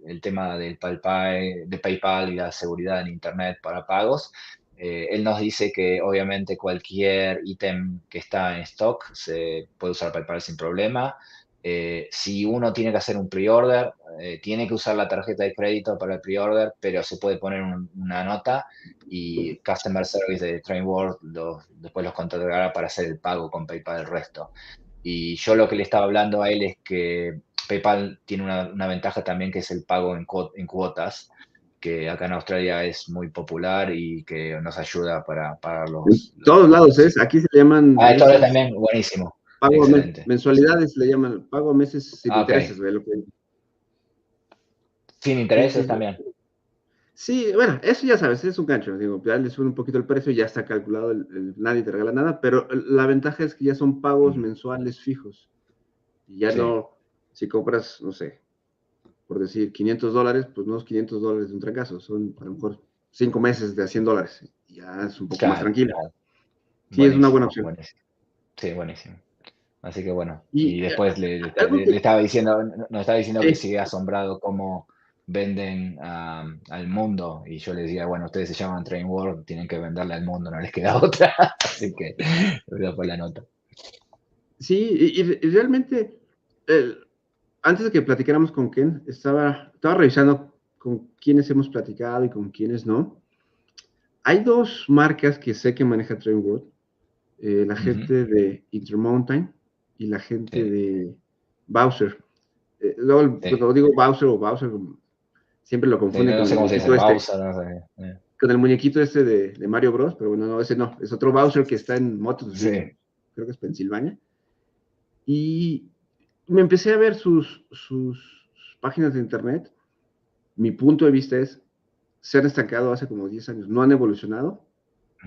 el tema del PayPal y la seguridad en Internet para pagos. Él nos dice que obviamente cualquier ítem que está en stock se puede usar PayPal sin problema. Si uno tiene que hacer un pre-order, tiene que usar la tarjeta de crédito para el pre-order, pero se puede poner una nota y Customer Service de Trainworld después los contactará para hacer el pago con PayPal el resto. Y yo lo que le estaba hablando a él es que PayPal tiene una ventaja también, que es el pago en cuotas, que acá en Australia es muy popular y que nos ayuda para los... En todos lados es, aquí se le llaman... Esto también, buenísimo. Pago Excelente. mensualidades le llaman, pago meses sin intereses. Okay. Sin intereses sí, también. Sí, bueno, eso ya sabes, es un gancho. Digo, ya le sube un poquito el precio, ya está calculado, nadie te regala nada, pero la ventaja es que ya son pagos mensuales fijos. Y ya no, si compras, no sé, por decir $500, pues no es $500 de un trancazo, son a lo mejor 5 meses de $100. Ya es un poco más tranquilo. Claro. Sí, es una buena opción. Buenísimo. Sí, buenísimo. Así que bueno, y después le estaba diciendo, nos estaba diciendo que sigue asombrado cómo venden al mundo, y yo le decía, bueno, ustedes se llaman Trainworld, tienen que venderle al mundo, no les queda otra. Así que esa fue la nota. Sí, y realmente, antes de que platicáramos con Ken, estaba revisando con quiénes hemos platicado y con quiénes no. Hay dos marcas que sé que maneja Trainworld, la gente de Intermountain y la gente de Bowser. Luego, cuando digo Bowser o Bowser, siempre lo confunden no con sé el cómo se dice, muñequito no sé. Con el muñequito de Mario Bros, pero bueno, no, ese no. Es otro Bowser que está en motos, creo que es Pensilvania. Y me empecé a ver sus páginas de internet. Mi punto de vista es, se han estancado hace como 10 años, no han evolucionado,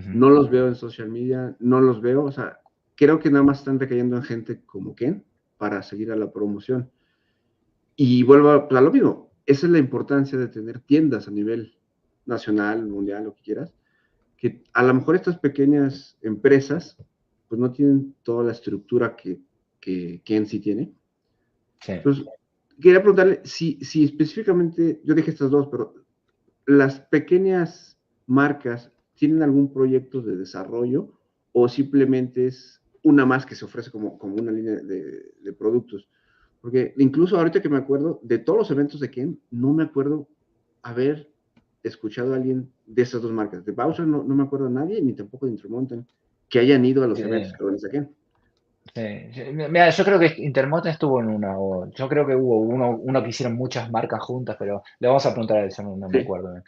no los veo en social media, no los veo, o sea, creo que nada más están recayendo en gente como Ken para seguir a la promoción. Y vuelvo a lo mismo, esa es la importancia de tener tiendas a nivel nacional, mundial, lo que quieras, que a lo mejor estas pequeñas empresas pues no tienen toda la estructura que Ken sí tiene. Sí. Entonces, quería preguntarle si específicamente, yo dije estas dos, pero las pequeñas marcas tienen algún proyecto de desarrollo o simplemente es una más que se ofrece como una línea de productos. Porque incluso ahorita que me acuerdo de todos los eventos de Ken, no me acuerdo haber escuchado a alguien de esas dos marcas. De Bowser no me acuerdo a nadie, ni tampoco de Intermountain, que hayan ido a los eventos que organiza Ken. Sí. Mira, yo creo que Intermountain estuvo en una, yo creo que hubo uno que hicieron muchas marcas juntas, pero le vamos a preguntar a él, yo no me acuerdo.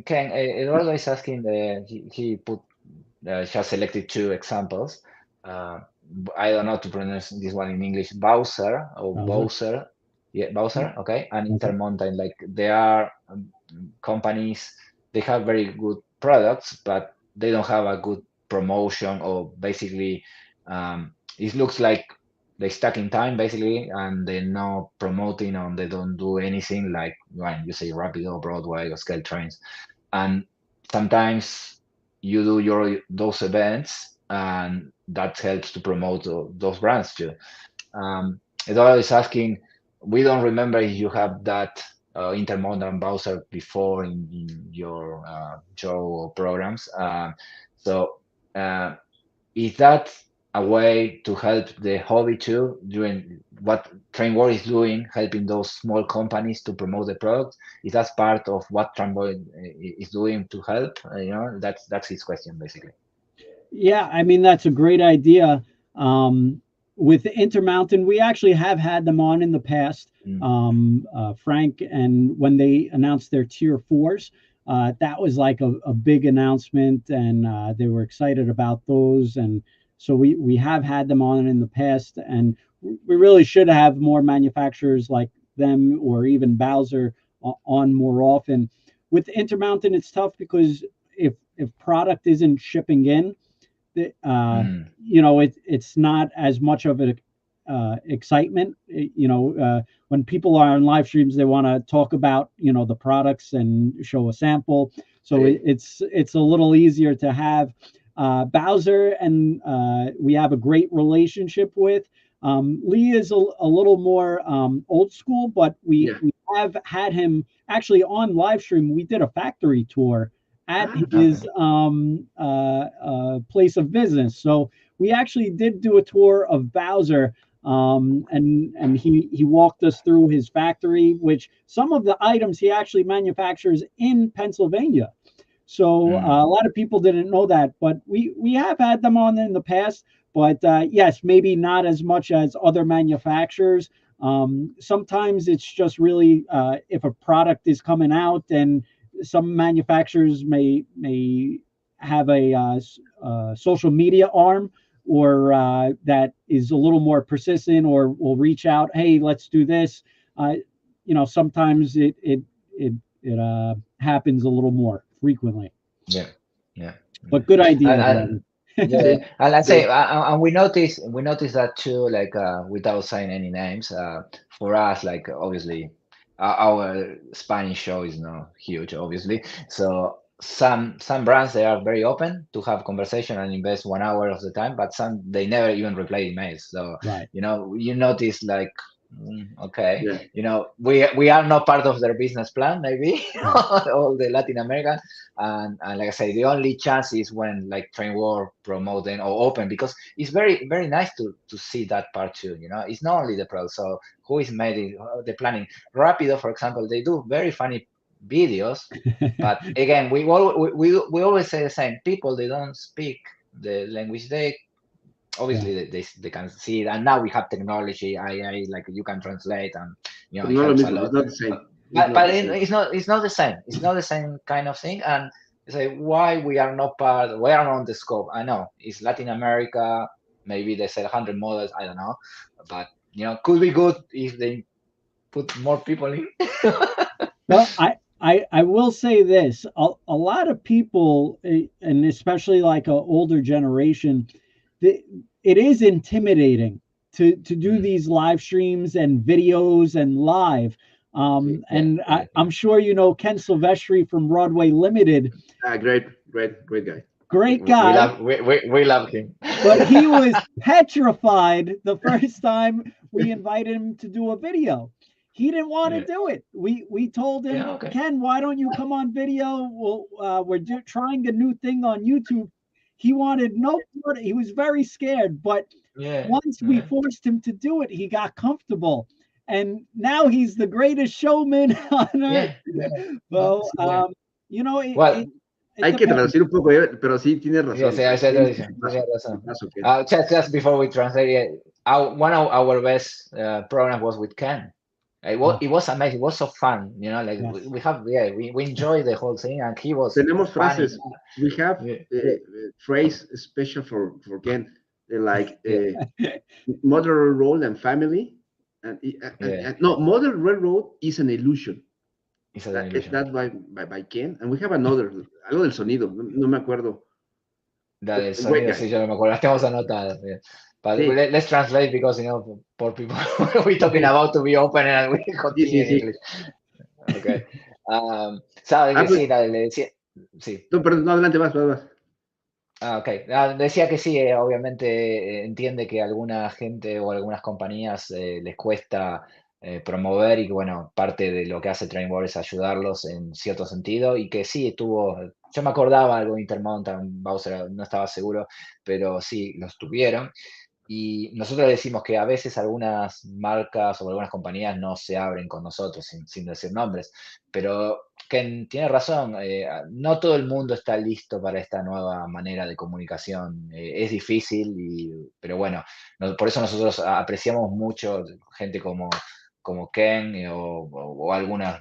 Ken, Eduardo is asking, he put just selected 2 examples. I don't know to pronounce this one in English, Bowser or Bowser. Yeah, Bowser, okay, and Intermountain. Like, they are companies, they have very good products, but they don't have a good promotion, or basically it looks like they stuck in time basically, and they're not promoting, and they don't do anything like when you say Rapido, Broadway, or Scale Trains. And sometimes you do those events, and that helps to promote those brands too. Eduardo is asking, we don't remember if you have that Intermountain Bowser before in your show or programs. So if that a way to help the hobby too, doing what Trainworld is doing, helping those small companies to promote the product? Is that part of what Trainworld is doing to help? That's his question basically. Yeah, I mean, that's a great idea. With Intermountain, we actually have had them on in the past. Frank, and when they announced their tier 4s, that was like a big announcement, and they were excited about those. And so we have had them on in the past, and we really should have more manufacturers like them or even Bowser on more often. With Intermountain, it's tough because if product isn't shipping in, it's not as much of an excitement. When people are on live streams, they want to talk about the products and show a sample. So it's a little easier to have Bowser, and we have a great relationship with. Lee is a little more old school, but we have had him actually on live stream. We did a factory tour at his place of business. So we actually did do a tour of Bowser, and he walked us through his factory, which some of the items he actually manufactures in Pennsylvania. So a lot of people didn't know that, but we have had them on in the past. But yes, maybe not as much as other manufacturers. Sometimes it's just really if a product is coming out, and some manufacturers may have a social media arm, or that is a little more persistent, or will reach out, hey, let's do this. Sometimes it happens a little more frequently. Yeah. But good idea. And let's say, and we notice that too. Like without saying any names, for us, like obviously, our Spanish show is not huge, obviously. So some brands, they are very open to have conversation and invest 1 hour of the time, but some, they never even reply emails. So right. You notice like, okay, we are not part of their business plan, maybe all the Latin American, and like I say, the only chance is when like Trainworld promote them or open, because it's very nice to see that part too. It's not only the product. So who is made the planning? Rapido, for example, they do very funny videos, but again, we always say the same. People, they don't speak the language. They obviously they can see it, and now we have technology, AI, like you can translate, and it helps a lot. It's not the same. It's not the same. It's not the same kind of thing. And say why we are not on the scope. I know it's Latin America. Maybe they sell 100 models. I don't know, but could be good if they put more people in. Well, I will say this: a lot of people, and especially like an older generation, it is intimidating to do these live streams and videos and live. And I'm sure Ken Silvestri from Broadway Limited. Great guy. Great guy. We love him. But he was petrified the first time we invited him to do a video. He didn't want to do it. We told him, Ken, why don't you come on video? Well, we're trying a new thing on YouTube. He wanted no part. He was very scared. But once we forced him to do it, he got comfortable. And now he's the greatest showman on earth. Well, hay que traducir un poco, pero sí tiene razón. Just before we translate, one of our best programs was with Ken. It was amazing. It was so fun. We enjoyed the whole thing, and he was. Tenemos phrases. We have phrase special for Ken, like modern role and family. No, modern railroad is an illusion. That's by Ken. And we have algo del sonido, no me acuerdo. Del sonido, sí, yo no me acuerdo. Las tenemos anotadas. But let's translate, because poor people, we're talking about to be open and we continue in English. Okay. Sí. No, perdón, no, adelante, vas. Okay. Decía que sí, obviamente entiende que a alguna gente o algunas compañías les cuesta promover y que, bueno, parte de lo que hace Trainworld es ayudarlos en cierto sentido y que sí estuvo, yo me acordaba algo de Intermountain, Bowser, no estaba seguro, pero sí, los tuvieron. Y nosotros decimos que a veces algunas marcas o algunas compañías no se abren con nosotros sin decir nombres, pero Ken tiene razón, no todo el mundo está listo para esta nueva manera de comunicación. Es difícil, pero bueno, por eso nosotros apreciamos mucho gente como Ken o algunas,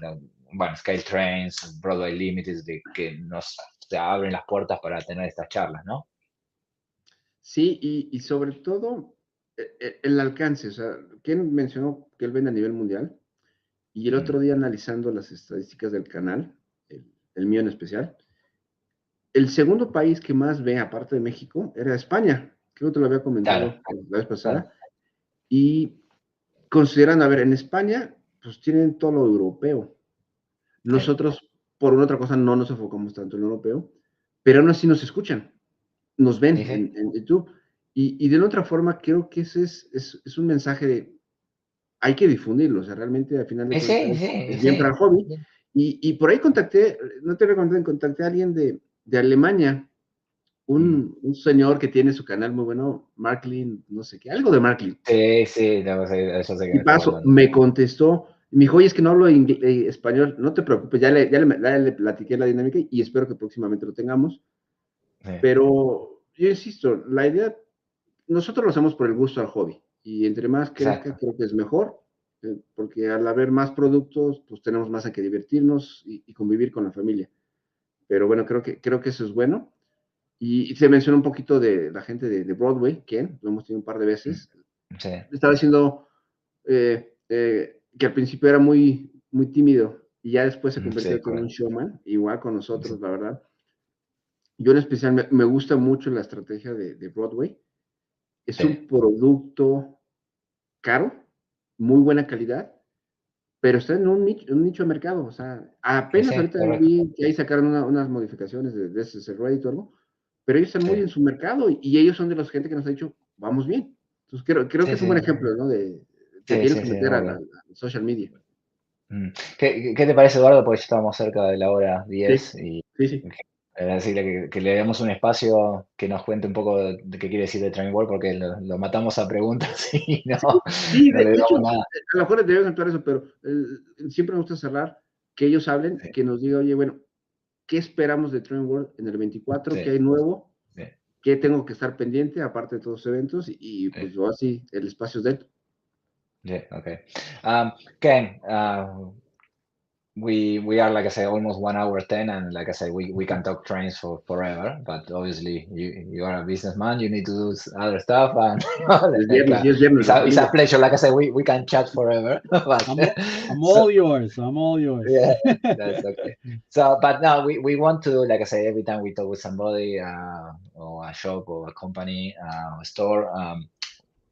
bueno, Scale Trains, Broadway Limited, que nos abren las puertas para tener estas charlas, ¿no? Sí, y sobre todo el alcance. O sea, Ken mencionó que él vende a nivel mundial y el otro día analizando las estadísticas del canal, el mío en especial, el segundo país que más ve, aparte de México, era España. Creo que te lo había Claro, comentado la vez pasada. claro. Y consideran, a ver, en España, pues tienen todo lo europeo. Sí, Nosotros, por una otra cosa, no nos enfocamos tanto en lo europeo, pero aún así nos escuchan, nos ven sí, sí. en YouTube. Y de la otra forma, creo que ese es un mensaje de, hay que difundirlo, o sea, realmente al final de Sí, cuentas sí, es bien para sí. el hobby. Y por ahí contacté, no te recomendé, contacté a alguien de Alemania, Mm. un señor que tiene su canal muy bueno, Marklin, no sé qué, algo de Marklin. Sí, sí, no, sí, yo sé que Y me estás paso, hablando. me contestó, y me dijo, oye, es que no hablo español, no te preocupes, ya le platiqué la dinámica y espero que próximamente lo tengamos. Sí, Pero yo insisto, la idea, nosotros lo hacemos por el gusto al hobby, y entre más crezca, exacto. creo que es mejor, porque al haber más productos, pues tenemos más a que divertirnos y convivir con la familia. Pero bueno, creo que eso es bueno. Y se menciona un poquito de la gente de Broadway, que lo hemos tenido un par de Mm. veces. Sí, Estaba diciendo que al principio era muy, muy tímido y ya después se sí, convirtió en un correcto. showman, igual con Sí, nosotros, la verdad. Yo en especial me gusta mucho la estrategia de Broadway. Es sí, un producto caro, muy buena calidad, pero está en un nicho de mercado. O sea, apenas sí, ahorita correcto. vi que ahí sacaron unas modificaciones de ese Reddit o algo, pero ellos están Sí, muy en su mercado y ellos son de la gente que nos ha dicho, vamos bien. Entonces, creo que sí, es un sí, buen ejemplo, ¿no? Te sí, tienes sí, que sí, meter muy a bien. social media. Mm. ¿Qué te parece, Eduardo? Porque ya estamos cerca de la hora Sí, 10 y sí, sí. decirle que le demos un espacio que nos cuente un poco de qué quiere decir de Trainworld, porque lo matamos a preguntas y Sí, no le de hecho, damos nada. a lo mejor debemos entrar eso, pero siempre me gusta cerrar, que ellos hablen, Sí, que nos diga, oye, bueno, ¿qué esperamos de Trainworld en el 24? ¿Qué sí, hay nuevo? sí, ¿Qué tengo que estar pendiente, aparte de todos los eventos? Y sí, pues yo así, el espacio es de él. sí, okay. Ken, we are, like I say, almost 1 hour 10, and like I say, we can talk trains for forever, but obviously you are a businessman, you need to do other stuff, and Y es viernes de it's a familia. pleasure. Like I say, we can chat forever, but I'm so all yours. I'm all yours. yeah, that's okay. So, but now we want to, like I say, every time we talk with somebody, or a shop or a company, a store,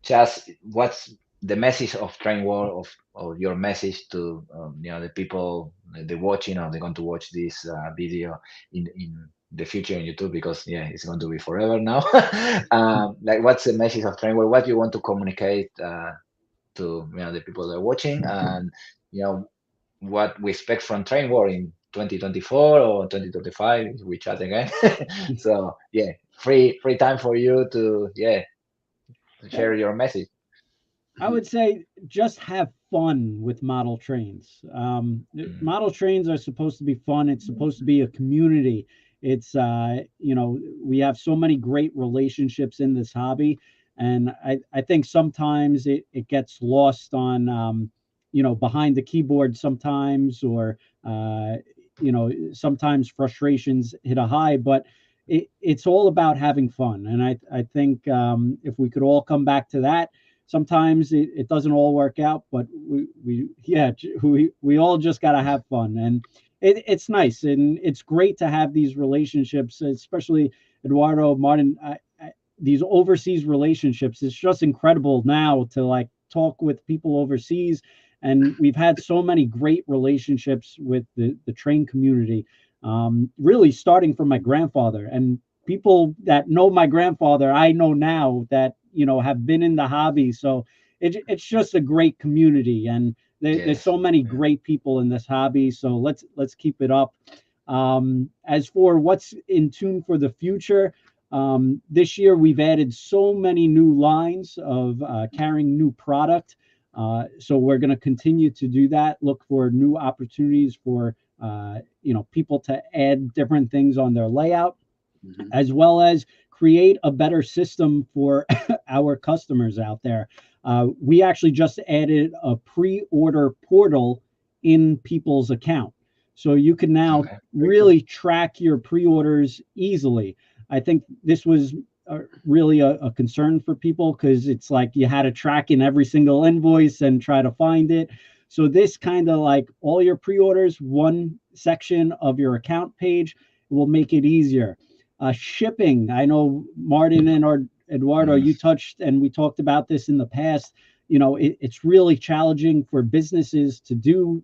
just what's the message of Train World, of your message to the people, the watching, or they're going to watch this video in the future on YouTube, because yeah, it's going to be forever now. Like, what's the message of Train World? What you want to communicate to the people that are watching, and you know what we expect from Train World in 2024 or 2025? We chat again. So yeah, free time for you to share your message. I would say just have fun with model trains. Mm. Model trains are supposed to be fun. It's supposed to be a community. It's we have so many great relationships in this hobby, and I think sometimes it gets lost on behind the keyboard sometimes, or sometimes frustrations hit a high, but it's all about having fun. And I think if we could all come back to that. Sometimes it doesn't all work out, but we all just got to have fun, and it's nice, and it's great to have these relationships, especially Eduardo, Martin, these overseas relationships. It's just incredible now to like talk with people overseas, and we've had so many great relationships with the train community, really starting from my grandfather, and people that know my grandfather I know now that have been in the hobby. So it's just a great community, and There's so many great people in this hobby, so let's keep it up. As for what's in tune for the future, this year we've added so many new lines of carrying new product. So we're going to continue to do that. Look for new opportunities for people to add different things on their layout, as well as create a better system for our customers out there. We actually just added a pre-order portal in people's account. So you can now really track your pre-orders easily. I think this was really a concern for people because it's like you had to track in every single invoice and try to find it. So this kind of like all your pre-orders, one section of your account page will make it easier. Shipping, I know Martin and Eduardo, you touched, and we talked about this in the past. It's really challenging for businesses to do,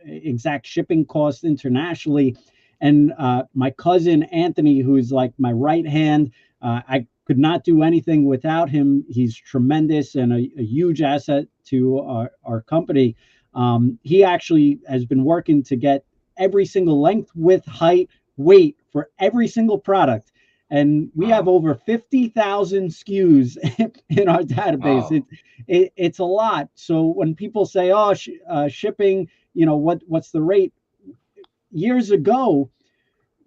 exact shipping costs internationally. And my cousin Anthony, who's like my right hand, I could not do anything without him. He's tremendous and a huge asset to our company. He actually has been working to get every single length, width, height, weight for every single product. And we have over 50,000 SKUs in our database. Wow. It's a lot. So when people say, oh, shipping, what's the rate? Years ago,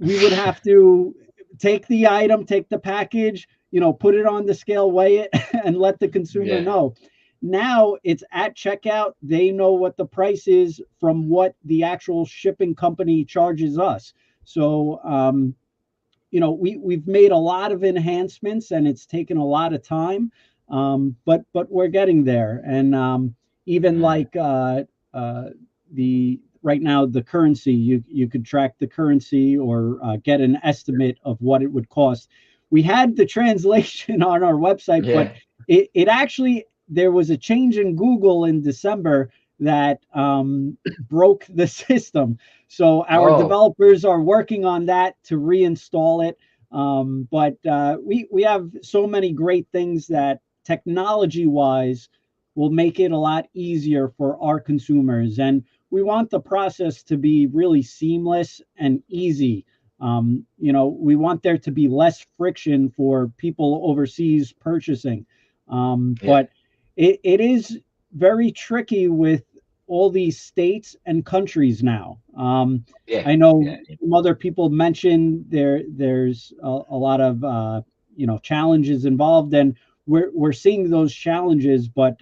we would have to take the item, take the package, put it on the scale, weigh it, and let the consumer know. Now it's at checkout. They know what the price is from what the actual shipping company charges us. So, we've made a lot of enhancements, and it's taken a lot of time, but we're getting there. And even like right now, the currency, you could track the currency or get an estimate of what it would cost. We had the translation on our website, but it actually, there was a change in Google in December that broke the system. So our developers are working on that to reinstall it. But we have so many great things that technology-wise will make it a lot easier for our consumers. And we want the process to be really seamless and easy. We want there to be less friction for people overseas purchasing. But it is very tricky with all these states and countries now. I know some other people mentioned there's a lot of challenges involved, and we're seeing those challenges, but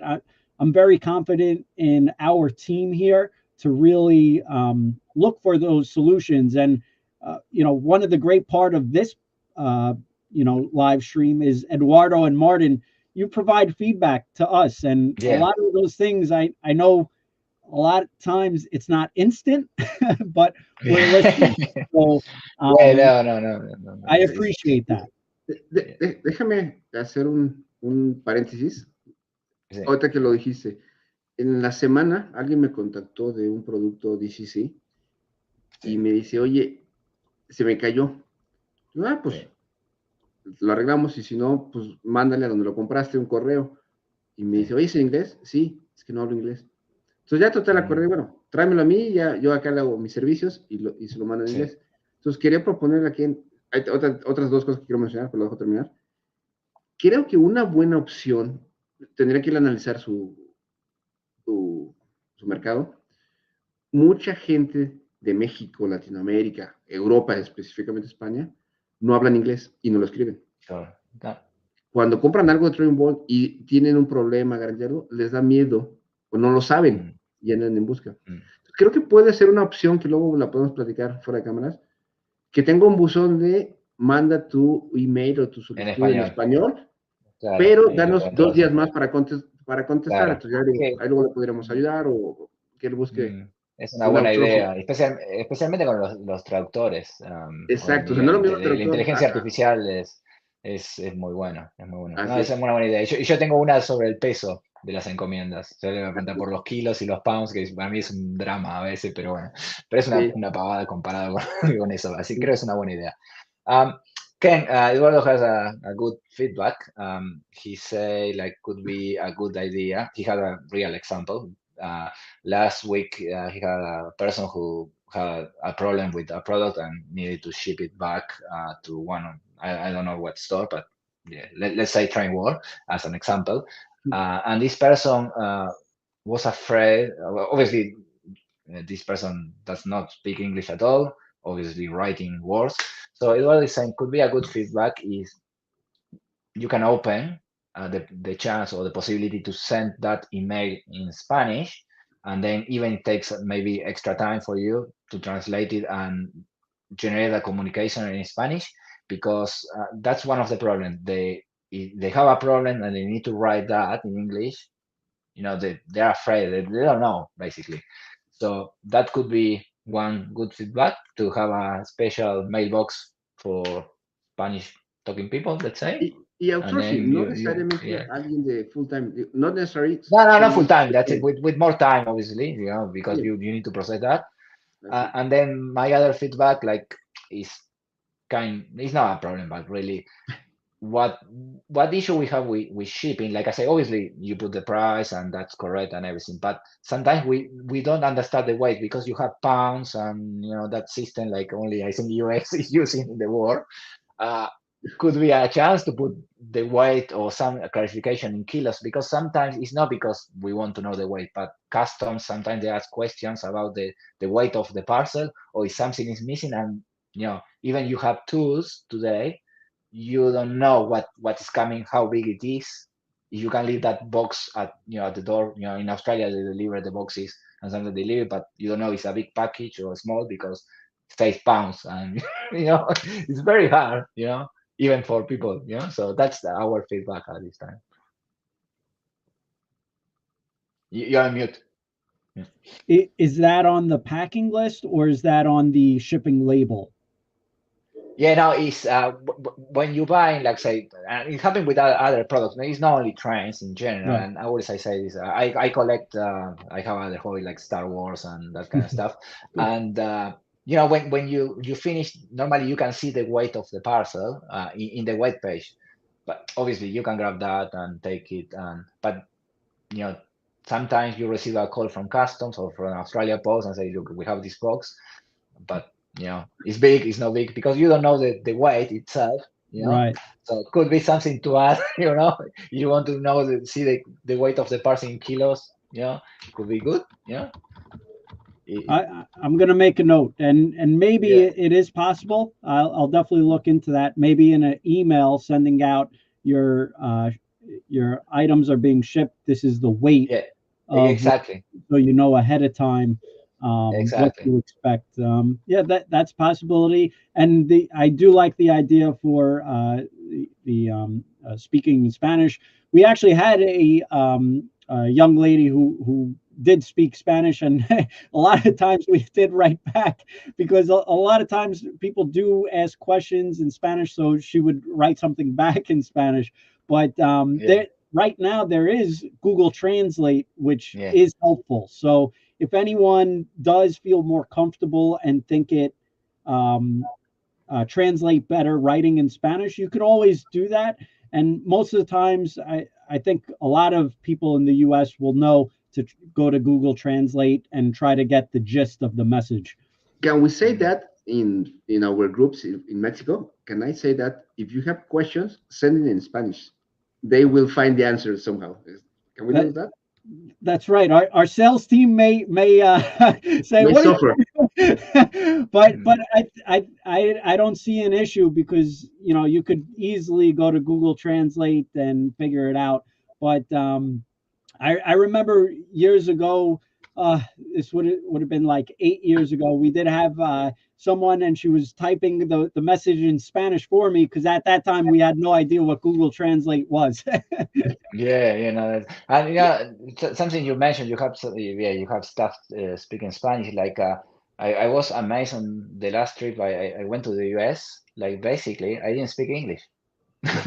I'm very confident in our team here to really look for those solutions. And one of the great part of this live stream is Eduardo and Martin, you provide feedback to us, and a lot of those things I know a lot of times it's not instant, but we're listening. So no. I appreciate that. Déjame hacer un paréntesis. Ahorita que lo dijiste, en la semana alguien me contactó de un producto DCC y me dice, oye, se me cayó. Pues lo arreglamos, y si no, pues mándale a donde lo compraste un correo. Y me dice, oye, ¿es en inglés? Sí, es que no hablo inglés. Entonces ya total acordé, bueno, tráemelo a mí, ya yo acá le hago mis servicios y se lo mando en inglés. Entonces quería proponerle aquí, hay otras dos cosas que quiero mencionar, pero lo dejo terminar. Creo que una buena opción, tendría que ir a analizar su mercado. Mucha gente de México, Latinoamérica, Europa, específicamente España, no hablan inglés y no lo escriben. Cuando compran algo de Trainworld y tienen un problema, les da miedo o no lo saben y andan en busca. Creo que puede ser una opción que luego la podemos platicar fuera de cámaras, que tenga un buzón de manda tu email o tu solicitud en español, pero danos 2 días más para contestar. Entonces ya digo, ahí luego le podríamos ayudar o que él busque. Es una buena idea, especialmente con los traductores. Exacto, o sea, no lo mismo la inteligencia artificial es muy bueno, es muy bueno. No, esa es una buena idea. Y yo tengo una sobre el peso de las encomiendas. Yo le voy a preguntar por los kilos y los pounds, que para mí es un drama a veces, pero bueno. Pero es una pavada comparada con eso. Así que creo que es una buena idea. Ken, Eduardo has a good feedback. He say like could be a good idea. He had a real example last week he had a person who had a problem with a product and needed to ship it back to one of, I don't know what store, but yeah, let's say Trainworld as an example. And this person was afraid. Obviously, this person does not speak English at all. Obviously, writing words. So it was saying could be a good feedback is you can open the chance or the possibility to send that email in Spanish, and then even it takes maybe extra time for you to translate it and generate a communication in Spanish, because that's one of the problems. They have a problem and they need to write that in English. You know, they're afraid. They don't know, basically. So that could be one good feedback, to have a special mailbox for Spanish talking people, let's say. Y outsourcing, no necesariamente yeah. alguien de full time, not necessarily. No, not full time. That's it. With more time, obviously, you know, because you need to process that. And then my other feedback, like, is it's not a problem, but really, what issue we have with shipping? Like I say, obviously you put the price and that's correct and everything, but sometimes we don't understand the weight, because you have pounds and, you know, that system, like only I think US is using in the world. Could be a chance to put the weight or some clarification in kilos, because sometimes it's not because we want to know the weight, but customs, sometimes they ask questions about the weight of the parcel, or if something is missing, and, you know, even you have tools today, you don't know what is coming, how big it is. You can leave that box at, you know, at the door. You know, in Australia they deliver the boxes and sometimes they leave it, but you don't know if it's a big package or small, because it says pounds, and you know, it's very hard, you know, even for people, you know. So that's our feedback at this time. You're on mute. Is that on the packing list, or is that on the shipping label? Yeah, no, it's when you buy, like, say, and it happened with other products. It's not only trains in general. Right. And always I say this, I collect, I have other hobby like Star Wars and that kind of stuff. And you know, when you finish, normally you can see the weight of the parcel in the weight page. But obviously you can grab that and take it. But, you know, sometimes you receive a call from customs or from Australia Post and say, look, we have this box, but, you know, it's big, it's not big, because you don't know the weight itself, you know. Right. So it could be something to add, you know. You want to know see the weight of the parcel in kilos, you know, it could be good, you know. I'm going to make a note, and maybe it is possible. I'll definitely look into that. Maybe in an email sending out your items are being shipped. This is the weight. Yeah, exactly. So you know ahead of time what to expect. Yeah, that's possibility. And I do like the idea for the speaking Spanish. We actually had a young lady who did speak Spanish, and a lot of times we did write back, because a lot of times people do ask questions in Spanish, so she would write something back in Spanish. But right now there is Google Translate, which is helpful. So if anyone does feel more comfortable and think it translate better writing in Spanish, you could always do that. And most of the times, I think a lot of people in the US will know to go to Google Translate and try to get the gist of the message. Can we say that in our groups in Mexico? Can I say that if you have questions, send it in Spanish? They will find the answer somehow. Can we do that? That's right. Our sales team may say may suffer. but I don't see an issue, because, you know, you could easily go to Google Translate and figure it out. But I remember years ago, this would have been like 8 years ago, we did have someone, and she was typing the message in Spanish for me, because at that time we had no idea what Google Translate was. Yeah, you know, and yeah, something you mentioned, you have staff speaking Spanish. Like I was amazed on the last trip I went to the US. Like, basically, I didn't speak English.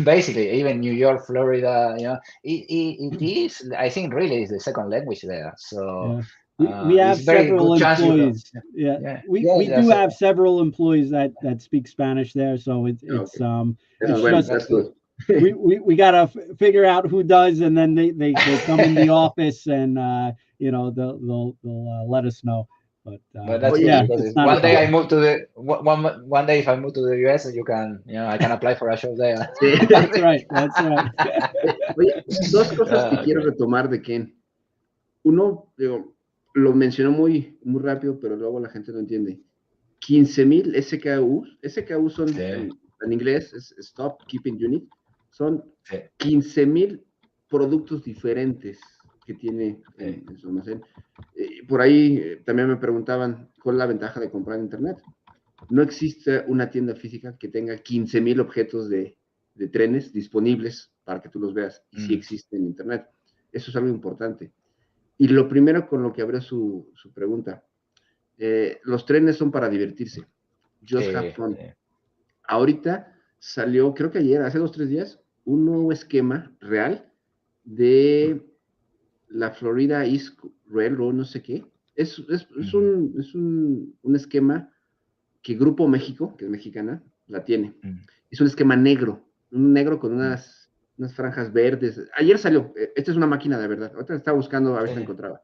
Basically, even New York, Florida, you know, it is, I think, really is the second language there. So we have several employees. We do have several employees that speak Spanish there. So it's that's good. we got to figure out who does, and then they come in the office, and they'll let us know. But that's good, yeah, because it's not one day I problem. move to the one day if I move to the US, you can, I can apply for a show there. Sí. That's right. That's right. Oye, dos cosas que quiero retomar de Ken. Uno, digo, lo mencionó muy rápido, pero luego la gente no entiende. 15,000 SKU son, Sí. en inglés, es Stop Keeping Unit, son Sí. 15,000 productos diferentes que tiene en su almacén. Por ahí también me preguntaban cuál es la ventaja de comprar en internet. No existe una tienda física que tenga 15,000 objetos de trenes disponibles para que tú los veas, y sí existe en internet. Eso es algo importante. Y lo primero con lo que abrió su pregunta, los trenes son para divertirse. Just have fun. Ahorita salió, creo que ayer, hace 2 o 3 días, un nuevo esquema real de la Florida East Railroad, no sé qué. Es un esquema que Grupo México, que es mexicana, la tiene. Es un esquema negro, un negro con unas franjas verdes. Ayer salió, esta es una máquina de verdad. Ahorita estaba buscando a ver si la encontraba.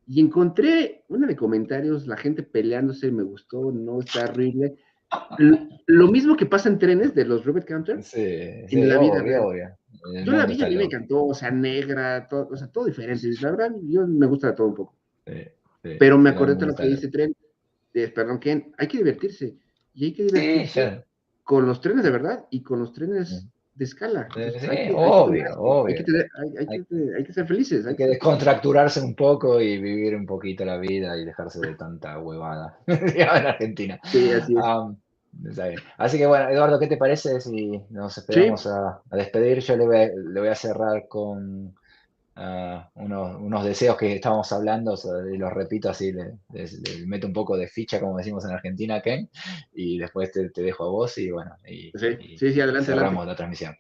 Y encontré una de comentarios, la gente peleándose, me gustó, no, está horrible. Lo mismo que pasa en trenes de los Robert Counter, en la vida real. Yo la vi y a mí me encantó, o sea, negra, todo, o sea, todo diferente. La verdad, yo me gusta de todo un poco. Pero me acordé de lo que dice Tren, perdón, Ken, hay que divertirse. Y hay que divertirse con los trenes de verdad y con los trenes de escala. Entonces, hay que ser felices. Hay que descontracturarse un poco y vivir un poquito la vida y dejarse de tanta huevada en Argentina. Sí, así es. Así que bueno, Eduardo, ¿qué te parece si nos esperamos a despedir? Yo le voy a cerrar con unos deseos que estábamos hablando, y los repito así, le meto un poco de ficha, como decimos en Argentina, Ken, y después te dejo a vos y bueno, sí, adelante, cerramos la transmisión.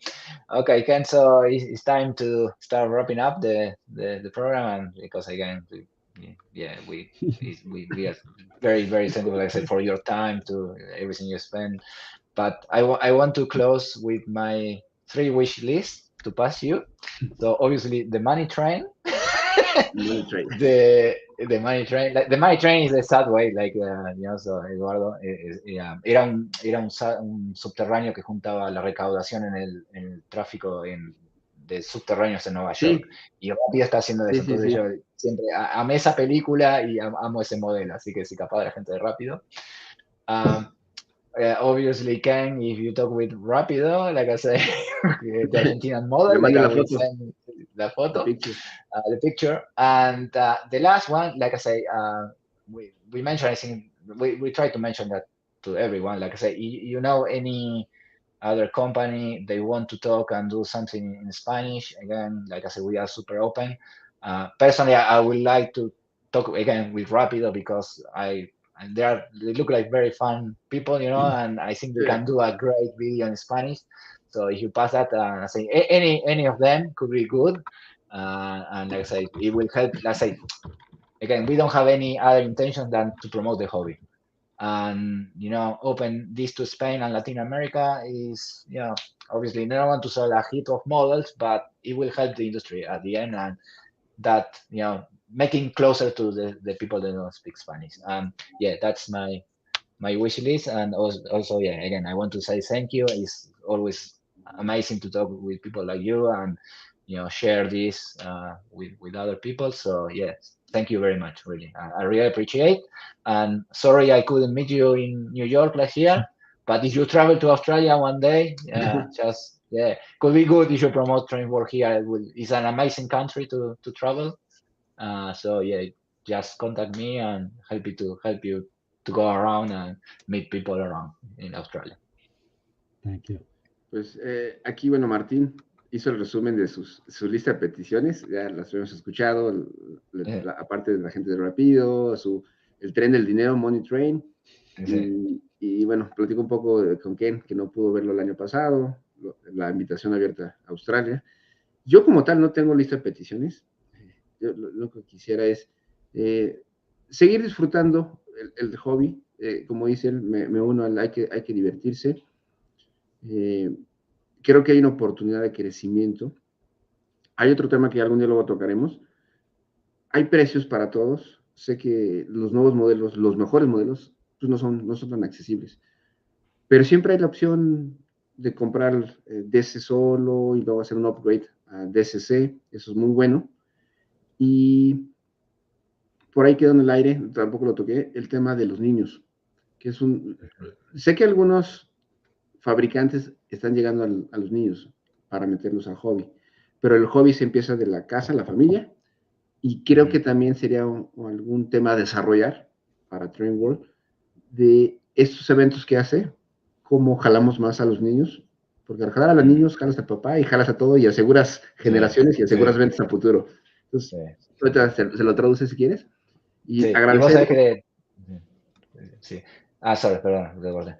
Okay, Ken, so it's time to start wrapping up the program, and because again, we are very, very thankful, like I said, for your time, to everything you spend. But I want to close with my 3 wish list to pass you. So obviously the money train. The money train. Like, the money train is the subway, like so Eduardo, era un subterráneo que juntaba la recaudación en el tráfico de subterráneos en Nueva York. Y rápido está haciendo eso. Entonces yo siempre amé esa película y amo ese modelo, así que si capaz de la gente de Rápido. Obviously, Ken, if you talk with Rapido, like I say, the Argentinian model, like I will send the photo, the picture. And the last one, like I say, we mentioned, I think, we try to mention that to everyone. Like I say, any other company, they want to talk and do something in Spanish, again, like I said, we are super open. Personally, I would like to talk again with Rapido, because they look like very fun people, and I think they can do a great video in Spanish. So if you pass that, I say any of them could be good, and like I say, it will help. Let's say, again, we don't have any other intention than to promote the hobby, and open this to Spain and Latin America is, obviously, I don't want to sell a heap of models, but it will help the industry at the end, and that, making closer to the people that don't speak Spanish. That's my wish list. And also, again, I want to say thank you. It's always amazing to talk with people like you and share this with other people. So thank you very much, really. I really appreciate. And sorry I couldn't meet you in New York last year, but if you travel to Australia one day, could be good if you promote Trainworld here. It's an amazing country to travel. So just contact me and help you to go around and meet people around in Australia. Thank you. Pues aquí, bueno, Martín hizo el resumen de su lista de peticiones, ya las hemos escuchado, aparte de la gente de Rapido, el tren del dinero, Money Train, y bueno, platico un poco con Ken, que no pudo verlo el año pasado, la invitación abierta a Australia. Yo como tal no tengo lista de peticiones. Yo lo que quisiera es seguir disfrutando el hobby. Como dice él, me uno al hay que divertirse. Creo que hay una oportunidad de crecimiento. Hay otro tema que algún día luego tocaremos. hay precios para todos. Sé que los nuevos modelos, los mejores modelos, pues no son tan accesibles. Pero siempre hay la opción de comprar DC solo y luego hacer un upgrade a DCC. Eso es muy bueno. Y por ahí quedó en el aire, tampoco lo toqué, el tema de los niños, que es un... Sé que algunos fabricantes están llegando a los niños para meterlos al hobby, pero el hobby se empieza de la casa, la familia, y creo que también sería algún tema a desarrollar para Trainworld de estos eventos que hace, cómo jalamos más a los niños, porque al jalar a los niños, jalas a papá y jalas a todo y aseguras generaciones y aseguras ventas a futuro. Entonces, ahorita se lo traduce si quieres. Y Sí, y vos sabés agradecer. que... Sí. Ah, sorry, perdón, recordé.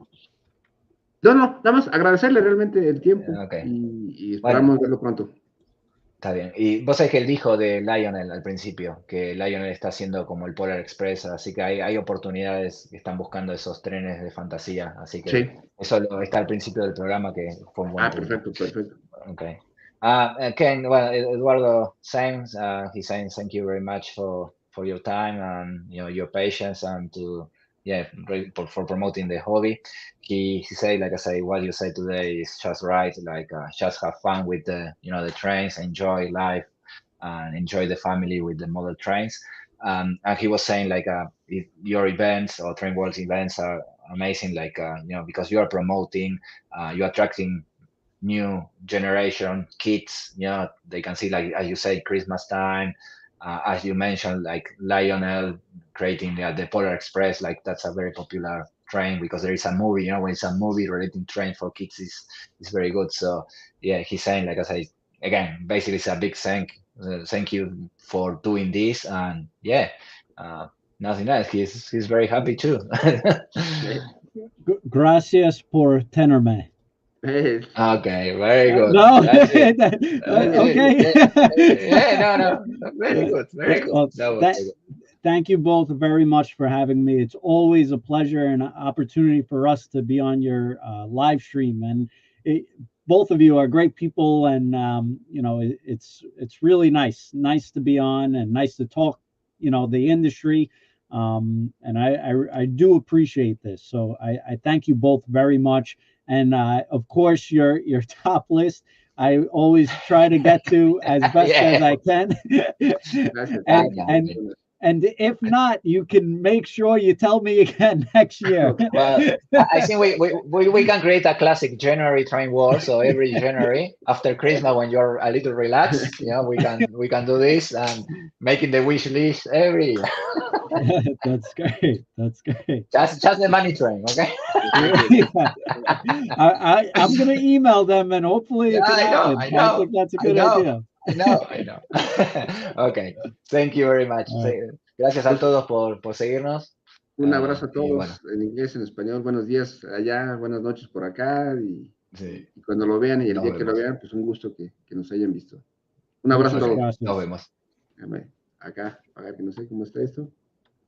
No, nada más agradecerle realmente el tiempo Ok. y Bueno, esperamos verlo pronto. está bien. Y vos sabés que él dijo de Lionel al principio, que Lionel está haciendo como el Polar Express, así que hay oportunidades que están buscando esos trenes de fantasía, así que Sí. eso está al principio del programa, que fue un buen punto. Perfecto, perfecto. Okay. Ken, well, Eduardo saying, he's saying thank you very much for your time and your patience and for promoting the hobby. He said, like I say, what you say today is just right. Like just have fun with the trains, enjoy life, and enjoy the family with the model trains. And he was saying like if your events or Trainworld events are amazing, like because you are promoting, you're attracting new generation kids, they can see, like as you say, Christmas time, as you mentioned, like Lionel creating the Polar Express, like that's a very popular train because there is a movie, when it's a movie relating train for kids is very good. So yeah, he's saying, like I say, again, basically it's a big thank you for doing this, and nothing else. He's very happy too. Gracias por tenerme. Okay, very good. No, That's it. okay. No, very good, very good. Well, That was very good. thank you both very much for having me. It's always a pleasure and an opportunity for us to be on your live stream. And both of you are great people, and it's really nice to be on and nice to talk, the industry. And I do appreciate this. So I thank you both very much. And of course, your top list, I always try to get to as best as I can. And if not, you can make sure you tell me again next year. Well, I think we can create a classic January Trainworld. So every January after Christmas, when you're a little relaxed, we can do this and making the wish list every year. That's great. That's great. Just the money train, okay? I'm gonna email them and hopefully it can happen. I think that's a good idea. I know. Okay. Thank you very much. Gracias a todos por seguirnos. Un abrazo a todos, en inglés, en español. Buenos días allá, buenas noches por acá. Y cuando lo vean y el día que lo vean, pues un gusto que nos hayan visto. Un abrazo a todos. Nos vemos. Acá, a ver que no sé cómo está esto.